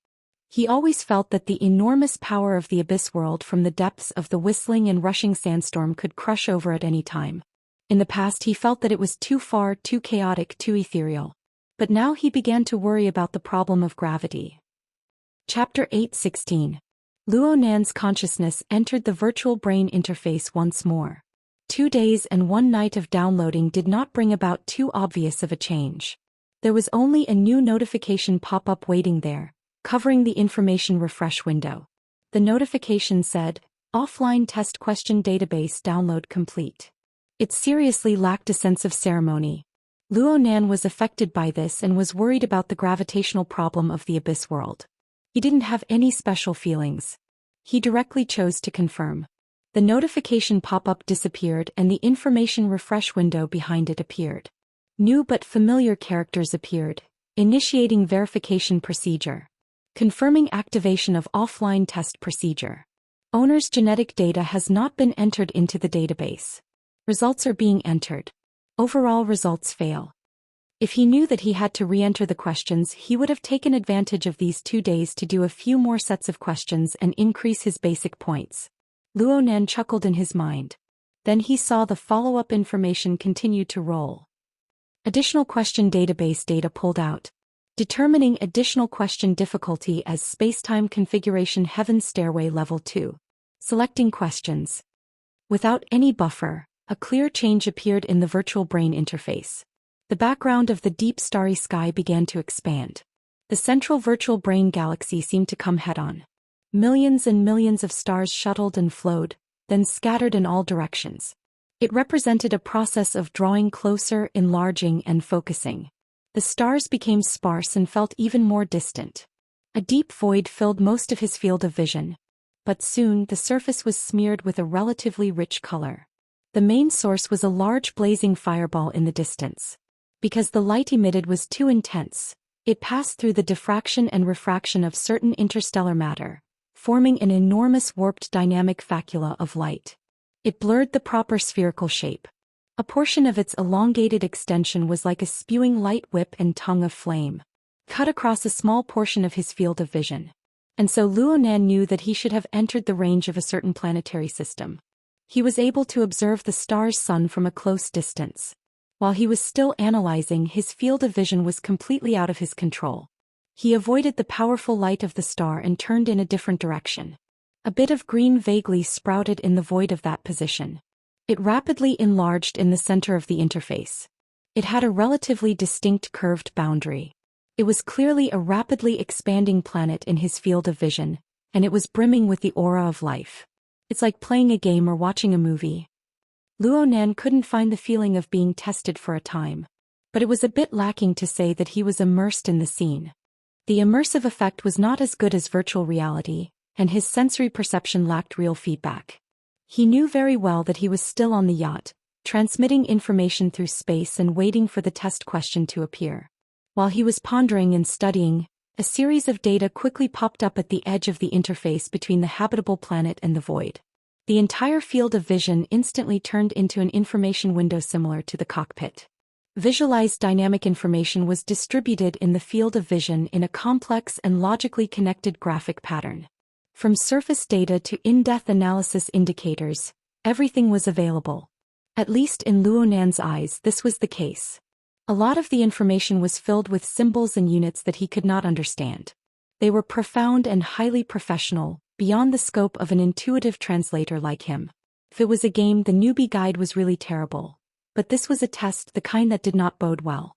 He always felt that the enormous power of the abyss world from the depths of the whistling and rushing sandstorm could crush over at any time. In the past he felt that it was too far, too chaotic, too ethereal. But now he began to worry about the problem of gravity. Chapter 8:16. Luo Nan's consciousness entered the virtual brain interface once more. 2 days and 1 night of downloading did not bring about too obvious of a change. There was only a new notification pop-up waiting there, covering the information refresh window. The notification said, "Offline test question database download complete." It seriously lacked a sense of ceremony. Luo Nan was affected by this and was worried about the gravitational problem of the abyss world. He didn't have any special feelings. He directly chose to confirm. The notification pop-up disappeared and the information refresh window behind it appeared. New but familiar characters appeared, initiating verification procedure. Confirming activation of offline test procedure. Owner's genetic data has not been entered into the database. Results are being entered. Overall results fail. If he knew that he had to re-enter the questions, he would have taken advantage of these 2 days to do a few more sets of questions and increase his basic points. Luo Nan chuckled in his mind. Then he saw the follow-up information continue to roll. Additional question database data pulled out. Determining additional question difficulty as Spacetime Configuration Heaven Stairway Level 2. Selecting questions. Without any buffer, a clear change appeared in the virtual brain interface. The background of the deep starry sky began to expand. The central virtual brain galaxy seemed to come head-on. Millions and millions of stars shuttled and flowed, then scattered in all directions. It represented a process of drawing closer, enlarging, and focusing. The stars became sparse and felt even more distant. A deep void filled most of his field of vision. But soon the surface was smeared with a relatively rich color. The main source was a large blazing fireball in the distance. Because the light emitted was too intense, it passed through the diffraction and refraction of certain interstellar matter, forming an enormous warped dynamic facula of light. It blurred the proper spherical shape. A portion of its elongated extension was like a spewing light whip and tongue of flame, cut across a small portion of his field of vision. And so Luo Nan knew that he should have entered the range of a certain planetary system. He was able to observe the star's sun from a close distance. While he was still analyzing, his field of vision was completely out of his control. He avoided the powerful light of the star and turned in a different direction. A bit of green vaguely sprouted in the void of that position. It rapidly enlarged in the center of the interface. It had a relatively distinct curved boundary. It was clearly a rapidly expanding planet in his field of vision, and it was brimming with the aura of life. It's like playing a game or watching a movie. Luo Nan couldn't find the feeling of being tested for a time. But it was a bit lacking to say that he was immersed in the scene. The immersive effect was not as good as virtual reality, and his sensory perception lacked real feedback. He knew very well that he was still on the yacht, transmitting information through space and waiting for the test question to appear. While he was pondering and studying, a series of data quickly popped up at the edge of the interface between the habitable planet and the void. The entire field of vision instantly turned into an information window similar to the cockpit. Visualized dynamic information was distributed in the field of vision in a complex and logically connected graphic pattern. From surface data to in-depth analysis indicators, everything was available. At least in Luo Nan's eyes, this was the case. A lot of the information was filled with symbols and units that he could not understand. They were profound and highly professional, beyond the scope of an intuitive translator like him. If it was a game, the newbie guide was really terrible. But this was a test, the kind that did not bode well.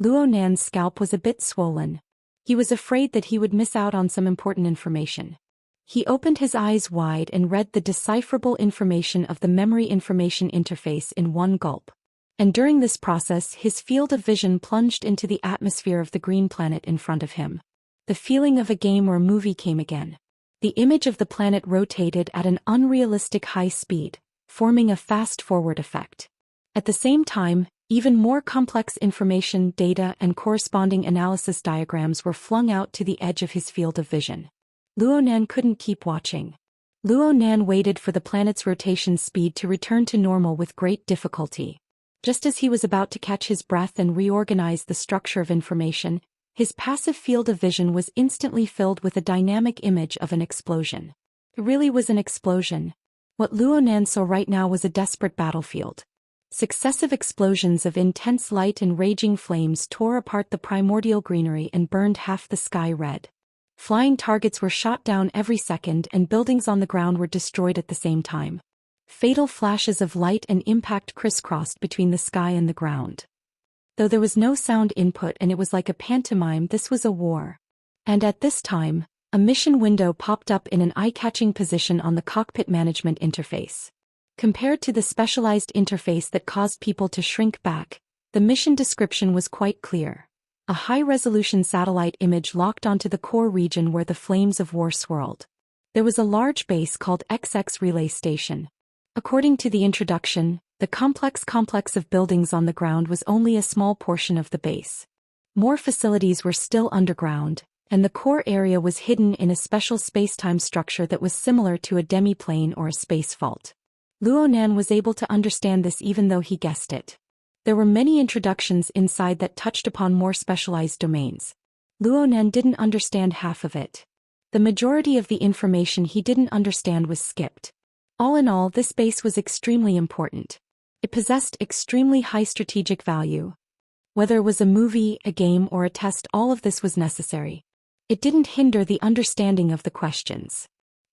Luo Nan's scalp was a bit swollen. He was afraid that he would miss out on some important information. He opened his eyes wide and read the decipherable information of the memory information interface in one gulp. And during this process, his field of vision plunged into the atmosphere of the green planet in front of him. The feeling of a game or movie came again. The image of the planet rotated at an unrealistic high speed, forming a fast-forward effect. At the same time, even more complex information, data, and corresponding analysis diagrams were flung out to the edge of his field of vision. Luo Nan couldn't keep watching. Luo Nan waited for the planet's rotation speed to return to normal with great difficulty. Just as he was about to catch his breath and reorganize the structure of information, His passive field of vision was instantly filled with a dynamic image of an explosion. It really was an explosion. What Luo Nan saw right now was a desperate battlefield. Successive explosions of intense light and raging flames tore apart the primordial greenery and burned half the sky red. Flying targets were shot down every second and buildings on the ground were destroyed at the same time. Fatal flashes of light and impact crisscrossed between the sky and the ground. Though there was no sound input and it was like a pantomime, this was a war. And at this time, a mission window popped up in an eye-catching position on the cockpit management interface. Compared to the specialized interface that caused people to shrink back, the mission description was quite clear. A high-resolution satellite image locked onto the core region where the flames of war swirled. There was a large base called XX Relay Station. According to the introduction, the complex of buildings on the ground was only a small portion of the base. More facilities were still underground, and the core area was hidden in a special space-time structure that was similar to a demi-plane or a space fault. Luo Nan was able to understand this even though he guessed it. There were many introductions inside that touched upon more specialized domains. Luo Nan didn't understand half of it. The majority of the information he didn't understand was skipped. All in all, this base was extremely important. It possessed extremely high strategic value. Whether it was a movie, a game, or a test, all of this was necessary. It didn't hinder the understanding of the questions.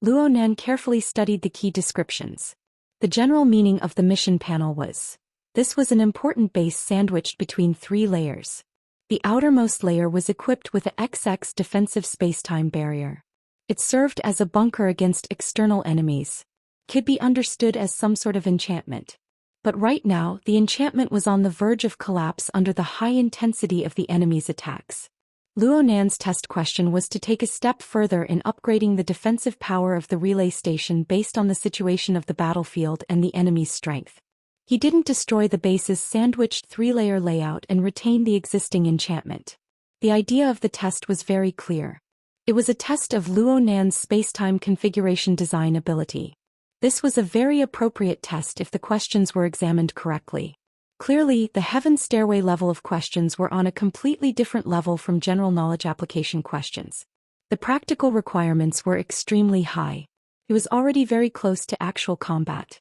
Luo Nan carefully studied the key descriptions. The general meaning of the mission panel was: this was an important base sandwiched between 3 layers. The outermost layer was equipped with a XX defensive spacetime barrier. It served as a bunker against external enemies. Could be understood as some sort of enchantment. But right now, the enchantment was on the verge of collapse under the high intensity of the enemy's attacks. Luo Nan's test question was to take a step further in upgrading the defensive power of the relay station based on the situation of the battlefield and the enemy's strength. He didn't destroy the base's sandwiched 3-layer layout and retain the existing enchantment. The idea of the test was very clear. It was a test of Luo Nan's spacetime configuration design ability. This was a very appropriate test if the questions were examined correctly. Clearly, the Heaven Stairway level of questions were on a completely different level from general knowledge application questions. The practical requirements were extremely high. It was already very close to actual combat.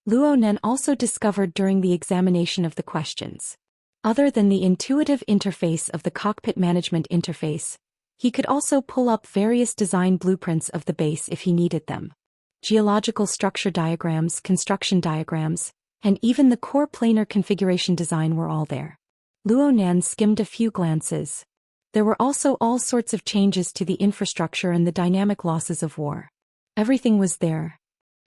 Luo Nan also discovered during the examination of the questions. Other than the intuitive interface of the cockpit management interface, he could also pull up various design blueprints of the base if he needed them. Geological structure diagrams, construction diagrams, and even the core planar configuration design were all there. Luo Nan skimmed a few glances. There were also all sorts of changes to the infrastructure and the dynamic losses of war. Everything was there.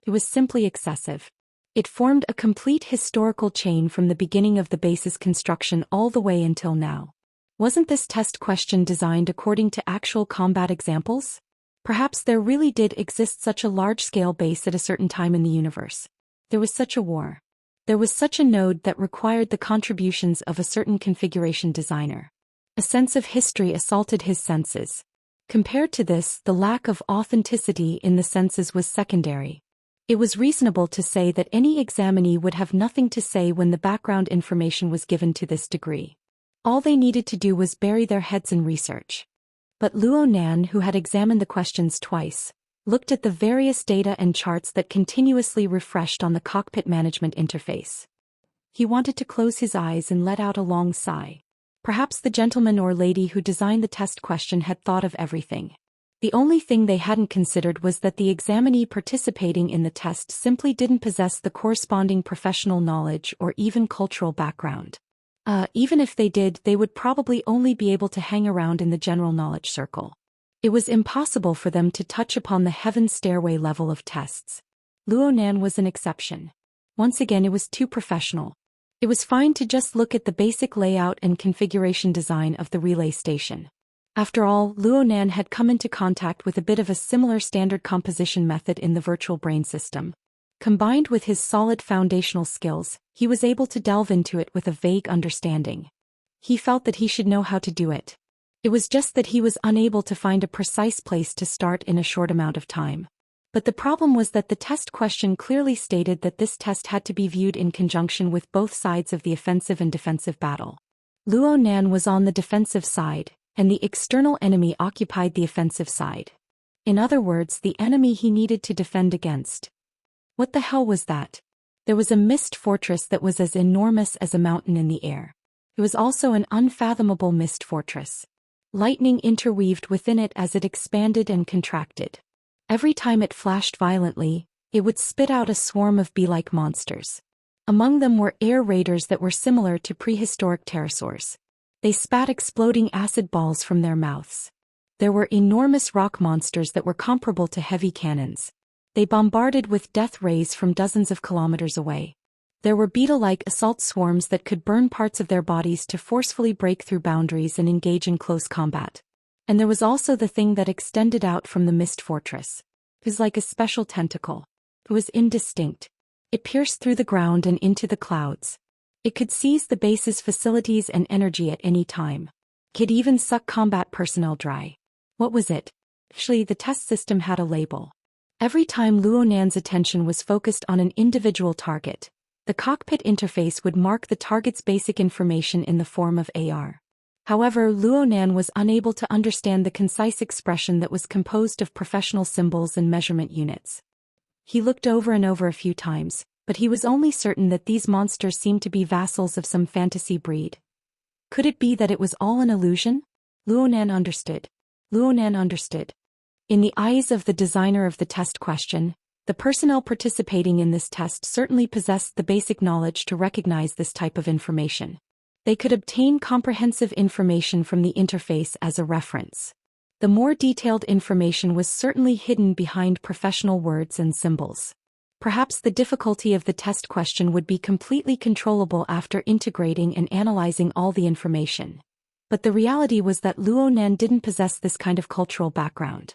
It was simply excessive. It formed a complete historical chain from the beginning of the base's construction all the way until now. Wasn't this test question designed according to actual combat examples? Perhaps there really did exist such a large-scale base at a certain time in the universe. There was such a war. There was such a node that required the contributions of a certain configuration designer. A sense of history assaulted his senses. Compared to this, the lack of authenticity in the senses was secondary. It was reasonable to say that any examinee would have nothing to say when the background information was given to this degree. All they needed to do was bury their heads in research. But Luo Nan, who had examined the questions twice, looked at the various data and charts that continuously refreshed on the cockpit management interface. He wanted to close his eyes and let out a long sigh. Perhaps the gentleman or lady who designed the test question had thought of everything. The only thing they hadn't considered was that the examinee participating in the test simply didn't possess the corresponding professional knowledge or even cultural background. Even if they did, they would probably only be able to hang around in the general knowledge circle. It was impossible for them to touch upon the Heaven Stairway level of tests. Luo Nan was an exception. Once again, it was too professional. It was fine to just look at the basic layout and configuration design of the relay station. After all, Luo Nan had come into contact with a bit of a similar standard composition method in the virtual brain system. Combined with his solid foundational skills, he was able to delve into it with a vague understanding. He felt that he should know how to do it. It was just that he was unable to find a precise place to start in a short amount of time. But the problem was that the test question clearly stated that this test had to be viewed in conjunction with both sides of the offensive and defensive battle. Luo Nan was on the defensive side, and the external enemy occupied the offensive side. In other words, the enemy he needed to defend against. What the hell was that? There was a mist fortress that was as enormous as a mountain in the air. It was also an unfathomable mist fortress. Lightning interweaved within it as it expanded and contracted. Every time it flashed violently, it would spit out a swarm of bee-like monsters. Among them were air raiders that were similar to prehistoric pterosaurs. They spat exploding acid balls from their mouths. There were enormous rock monsters that were comparable to heavy cannons. They bombarded with death rays from dozens of kilometers away. There were beetle-like assault swarms that could burn parts of their bodies to forcefully break through boundaries and engage in close combat. And there was also the thing that extended out from the mist fortress. It was like a special tentacle. It was indistinct. It pierced through the ground and into the clouds. It could seize the base's facilities and energy at any time. It could even suck combat personnel dry. What was it? Actually, the test system had a label. Every time Luo Nan's attention was focused on an individual target, the cockpit interface would mark the target's basic information in the form of AR. However, Luo Nan was unable to understand the concise expression that was composed of professional symbols and measurement units. He looked over and over a few times, but he was only certain that these monsters seemed to be vassals of some fantasy breed. Could it be that it was all an illusion? Luo Nan understood. Luo Nan understood. In the eyes of the designer of the test question, the personnel participating in this test certainly possessed the basic knowledge to recognize this type of information. They could obtain comprehensive information from the interface as a reference. The more detailed information was certainly hidden behind professional words and symbols. Perhaps the difficulty of the test question would be completely controllable after integrating and analyzing all the information. But the reality was that Luo Nan didn't possess this kind of cultural background.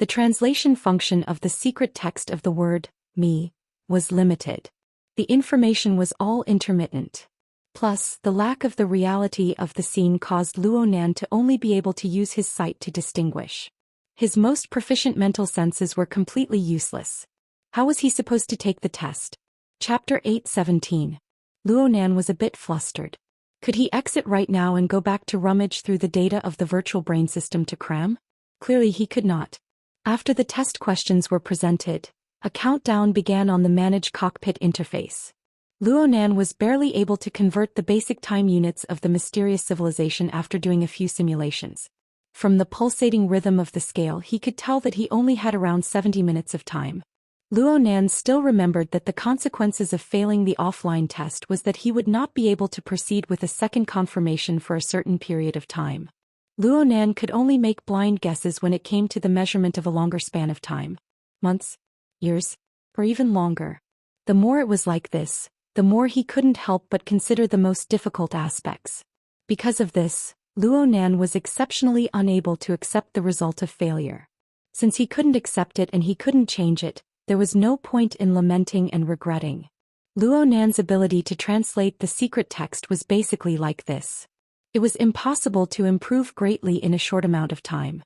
The translation function of the secret text of the word, me, was limited. The information was all intermittent. Plus, the lack of the reality of the scene caused Luo Nan to only be able to use his sight to distinguish. His most proficient mental senses were completely useless. How was he supposed to take the test? Chapter 8:17. Luo Nan was a bit flustered. Could he exit right now and go back to rummage through the data of the virtual brain system to cram? Clearly he could not. After the test questions were presented, a countdown began on the managed cockpit interface. Luo Nan was barely able to convert the basic time units of the mysterious civilization after doing a few simulations. From the pulsating rhythm of the scale, he could tell that he only had around 70 minutes of time. Luo Nan still remembered that the consequences of failing the offline test was that he would not be able to proceed with a second confirmation for a certain period of time. Luo Nan could only make blind guesses when it came to the measurement of a longer span of time. Months, years, or even longer. The more it was like this, the more he couldn't help but consider the most difficult aspects. Because of this, Luo Nan was exceptionally unable to accept the result of failure. Since he couldn't accept it and he couldn't change it, there was no point in lamenting and regretting. Luo Nan's ability to translate the secret text was basically like this. It was impossible to improve greatly in a short amount of time.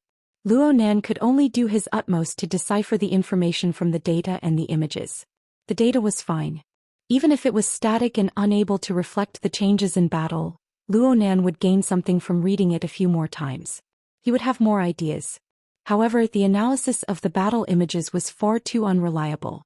Luo Nan could only do his utmost to decipher the information from the data and the images. The data was fine. Even if it was static and unable to reflect the changes in battle, Luo Nan would gain something from reading it a few more times. He would have more ideas. However, the analysis of the battle images was far too unreliable.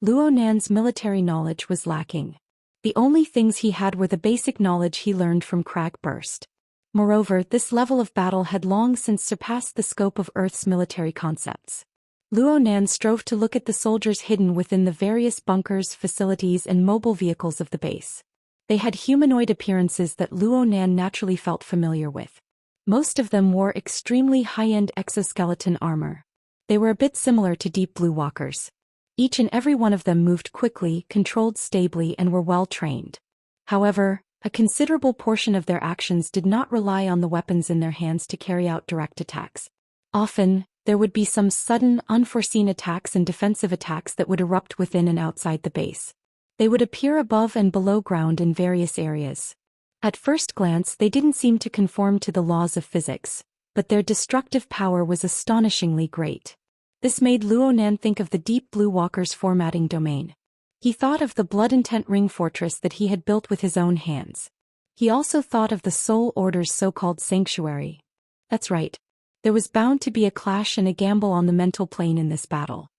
Luo Nan's military knowledge was lacking. The only things he had were the basic knowledge he learned from Crag Burst. Moreover, this level of battle had long since surpassed the scope of Earth's military concepts. Luo Nan strove to look at the soldiers hidden within the various bunkers, facilities, and mobile vehicles of the base. They had humanoid appearances that Luo Nan naturally felt familiar with. Most of them wore extremely high-end exoskeleton armor. They were a bit similar to Deep Blue Walkers. Each and every one of them moved quickly, controlled stably, and were well trained. However, a considerable portion of their actions did not rely on the weapons in their hands to carry out direct attacks. Often, there would be some sudden, unforeseen attacks and defensive attacks that would erupt within and outside the base. They would appear above and below ground in various areas. At first glance, they didn't seem to conform to the laws of physics, but their destructive power was astonishingly great. This made Luo Nan think of the Deep Blue Walker's formatting domain. He thought of the blood-intent ring fortress that he had built with his own hands. He also thought of the Soul Order's so-called sanctuary. That's right. There was bound to be a clash and a gamble on the mental plane in this battle.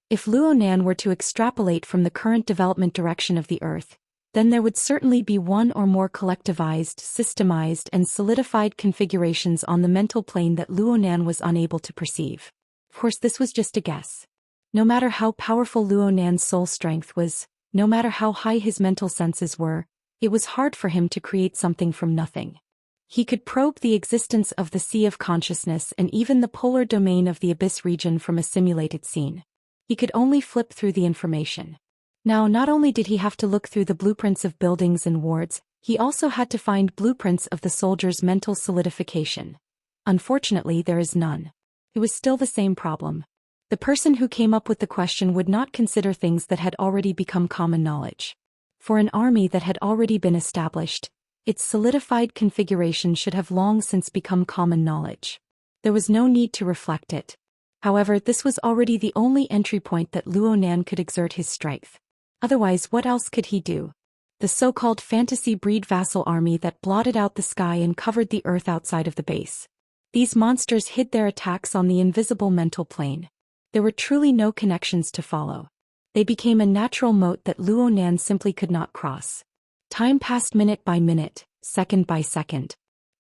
If Luonan were to extrapolate from the current development direction of the Earth, then there would certainly be one or more collectivized, systemized, and solidified configurations on the mental plane that Luonan was unable to perceive. Of course, this was just a guess. No matter how powerful Luonan's soul strength was, no matter how high his mental senses were, it was hard for him to create something from nothing. He could probe the existence of the Sea of Consciousness and even the polar domain of the Abyss region from a simulated scene. He could only flip through the information. Now, not only did he have to look through the blueprints of buildings and wards, he also had to find blueprints of the soldier's mental solidification. Unfortunately, there is none. It was still the same problem. The person who came up with the question would not consider things that had already become common knowledge. For an army that had already been established, its solidified configuration should have long since become common knowledge. There was no need to reflect it. However, this was already the only entry point that Luonan could exert his strength. Otherwise, what else could he do? The so-called fantasy breed vassal army that blotted out the sky and covered the earth outside of the base. These monsters hid their attacks on the invisible mental plane. There were truly no connections to follow. They became a natural moat that Luonan simply could not cross. Time passed minute by minute, second by second.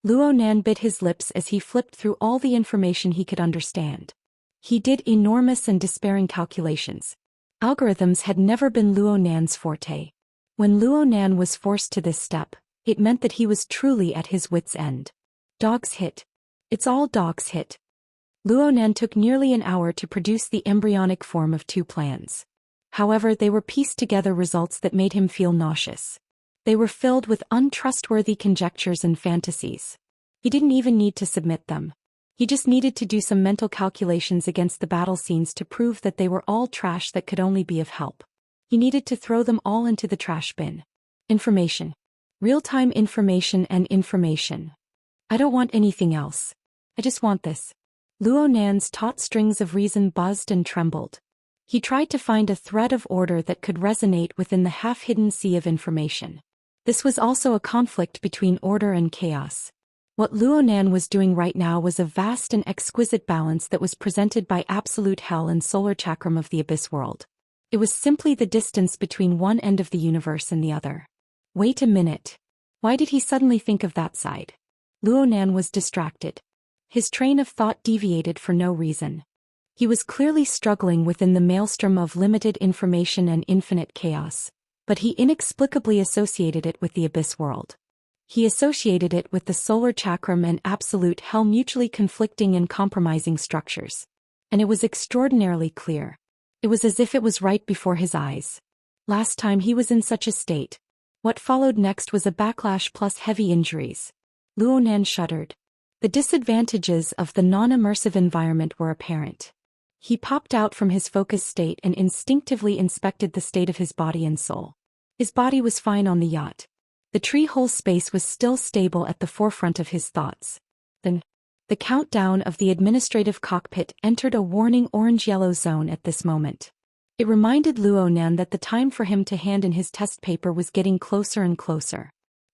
Luonan bit his lips as he flipped through all the information he could understand. He did enormous and despairing calculations. Algorithms had never been Luonan's forte. When Luonan was forced to this step, it meant that he was truly at his wits' end. Dog's hit. It's all dog's hit. Luonan took nearly an hour to produce the embryonic form of 2 plans. However, they were pieced together results that made him feel nauseous. They were filled with untrustworthy conjectures and fantasies. He didn't even need to submit them. He just needed to do some mental calculations against the battle scenes to prove that they were all trash that could only be of help. He needed to throw them all into the trash bin. Information. Real-time information and information. I don't want anything else. I just want this. Luonan's taut strings of reason buzzed and trembled. He tried to find a thread of order that could resonate within the half-hidden sea of information. This was also a conflict between order and chaos. What Luonan was doing right now was a vast and exquisite balance that was presented by absolute hell and solar chakram of the abyss world. It was simply the distance between one end of the universe and the other. Wait a minute. Why did he suddenly think of that side? Luonan was distracted. His train of thought deviated for no reason. He was clearly struggling within the maelstrom of limited information and infinite chaos, but he inexplicably associated it with the abyss world. He associated it with the solar chakram and absolute hell, mutually conflicting and compromising structures. And it was extraordinarily clear. It was as if it was right before his eyes. Last time he was in such a state. What followed next was a backlash plus heavy injuries. Luonan shuddered. The disadvantages of the non-immersive environment were apparent. He popped out from his focused state and instinctively inspected the state of his body and soul. His body was fine on the yacht. The tree-hole space was still stable at the forefront of his thoughts. Then, the countdown of the administrative cockpit entered a warning orange-yellow zone at this moment. It reminded Luonan that the time for him to hand in his test paper was getting closer and closer.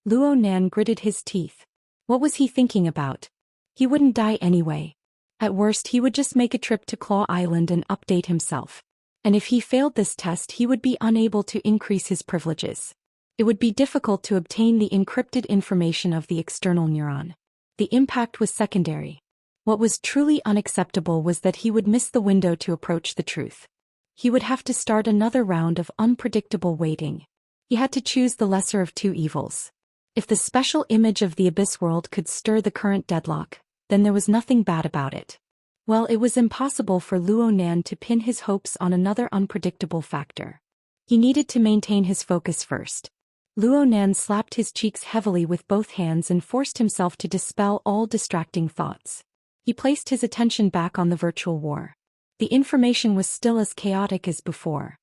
Luonan gritted his teeth. What was he thinking about? He wouldn't die anyway. At worst, he would just make a trip to Claw Island and update himself. And if he failed this test, he would be unable to increase his privileges. It would be difficult to obtain the encrypted information of the external neuron. The impact was secondary. What was truly unacceptable was that he would miss the window to approach the truth. He would have to start another round of unpredictable waiting. He had to choose the lesser of 2 evils. If the special image of the abyss world could stir the current deadlock, then there was nothing bad about it. Well, it was impossible for Luonan to pin his hopes on another unpredictable factor. He needed to maintain his focus first. Luonan slapped his cheeks heavily with both hands and forced himself to dispel all distracting thoughts. He placed his attention back on the virtual war. The information was still as chaotic as before.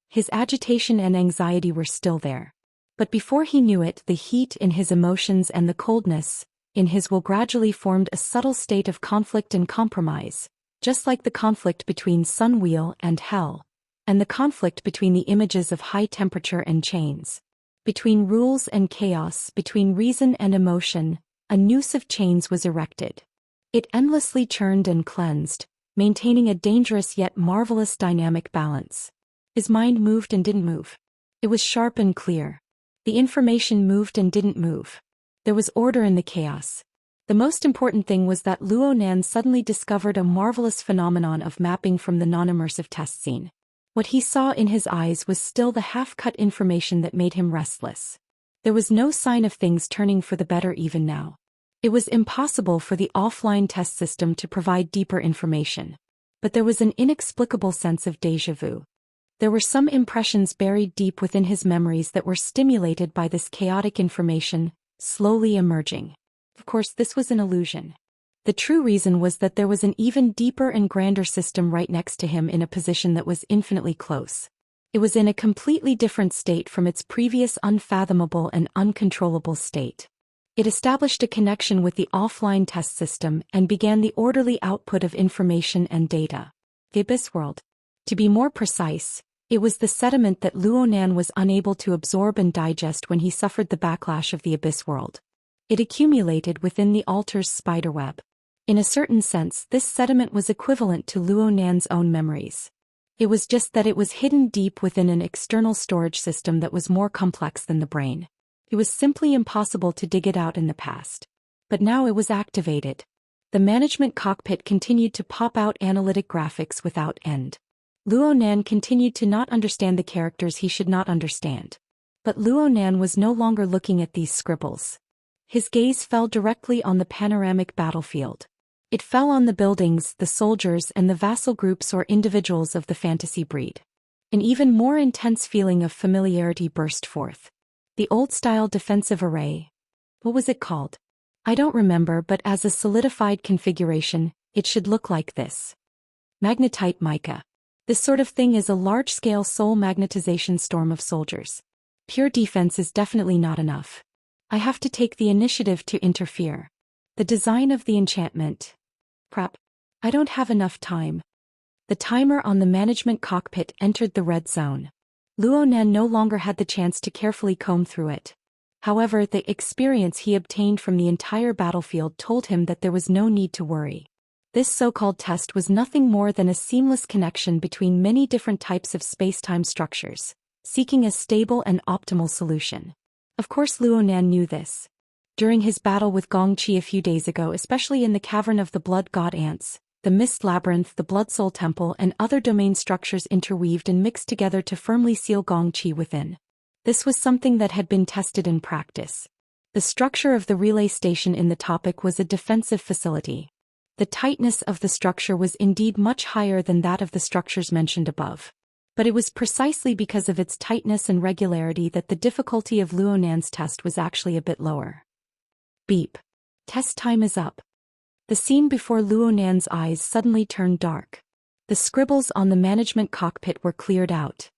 His agitation and anxiety were still there. But before he knew it, the heat in his emotions and the coldness in his will gradually formed a subtle state of conflict and compromise, just like the conflict between sun wheel and hell, and the conflict between the images of high temperature and chains. Between rules and chaos, between reason and emotion, a noose of chains was erected. It endlessly churned and cleansed, maintaining a dangerous yet marvelous dynamic balance. His mind moved and didn't move. It was sharp and clear. The information moved and didn't move. There was order in the chaos. The most important thing was that Luo Nan suddenly discovered a marvelous phenomenon of mapping from the non-immersive test scene. What he saw in his eyes was still the half-cut information that made him restless. There was no sign of things turning for the better even now. It was impossible for the offline test system to provide deeper information. But there was an inexplicable sense of déjà vu. There were some impressions buried deep within his memories that were stimulated by this chaotic information, slowly emerging. Of course, this was an illusion. The true reason was that there was an even deeper and grander system right next to him in a position that was infinitely close. It was in a completely different state from its previous unfathomable and uncontrollable state. It established a connection with the offline test system and began the orderly output of information and data. The Abyss World. To be more precise, it was the sediment that Luo Nan was unable to absorb and digest when he suffered the backlash of the Abyss World. It accumulated within the altar's spiderweb. In a certain sense, this sediment was equivalent to Luo Nan's own memories. It was just that it was hidden deep within an external storage system that was more complex than the brain. It was simply impossible to dig it out in the past. But now it was activated. The management cockpit continued to pop out analytic graphics without end. Luo Nan continued to not understand the characters he should not understand. But Luo Nan was no longer looking at these scribbles. His gaze fell directly on the panoramic battlefield. It fell on the buildings, the soldiers, and the vassal groups or individuals of the fantasy breed. An even more intense feeling of familiarity burst forth. The old-style defensive array. What was it called? I don't remember, but as a solidified configuration, it should look like this. Magnetite mica. This sort of thing is a large-scale soul magnetization storm of soldiers. Pure defense is definitely not enough. I have to take the initiative to interfere. The design of the enchantment. Prep. I don't have enough time. The timer on the management cockpit entered the red zone. Luo Nan no longer had the chance to carefully comb through it. However, the experience he obtained from the entire battlefield told him that there was no need to worry. This so-called test was nothing more than a seamless connection between many different types of space-time structures, seeking a stable and optimal solution. Of course Luo Nan knew this. During his battle with Gongqi a few days ago, especially in the Cavern of the Blood God Ants, the Mist Labyrinth, the Blood Soul Temple, and other domain structures interweaved and mixed together to firmly seal Gongqi within. This was something that had been tested in practice. The structure of the relay station in the topic was a defensive facility. The tightness of the structure was indeed much higher than that of the structures mentioned above. But it was precisely because of its tightness and regularity that the difficulty of Luo Nan's test was actually a bit lower. Beep. Test time is up. The scene before Luo Nan's eyes suddenly turned dark. The scribbles on the management cockpit were cleared out.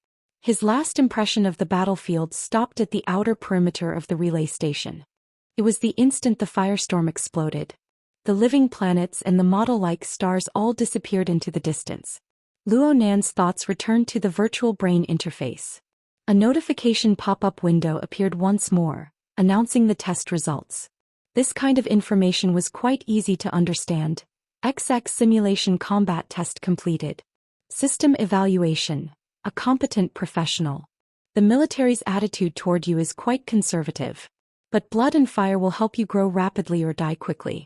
His last impression of the battlefield stopped at the outer perimeter of the relay station. It was the instant the firestorm exploded. The living planets and the model-like stars all disappeared into the distance. Luo Nan's thoughts returned to the virtual brain interface. A notification pop-up window appeared once more, announcing the test results. This kind of information was quite easy to understand. XX simulation combat test completed. System evaluation. A competent professional. The military's attitude toward you is quite conservative. But blood and fire will help you grow rapidly or die quickly.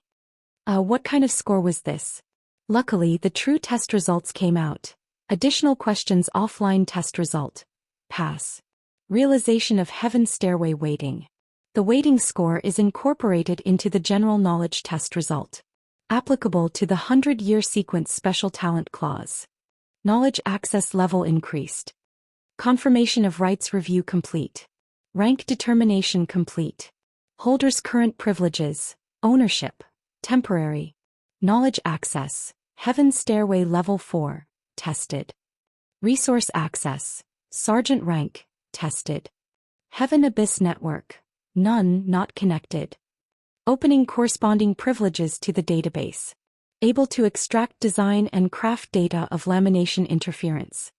What kind of score was this? Luckily, the true test results came out. Additional questions offline test result. Pass. Realization of Heaven Stairway waiting. The waiting score is incorporated into the general knowledge test result. Applicable to the 100-year sequence special talent clause. Knowledge access level increased. Confirmation of rights review complete. Rank determination complete. Holders current privileges. Ownership. Temporary. Knowledge access. Heaven Stairway Level 4. Tested. Resource access. Sergeant rank. Tested. Heaven Abyss Network. None not connected. Opening corresponding privileges to the database. Able to extract design and craft data of lamination interference.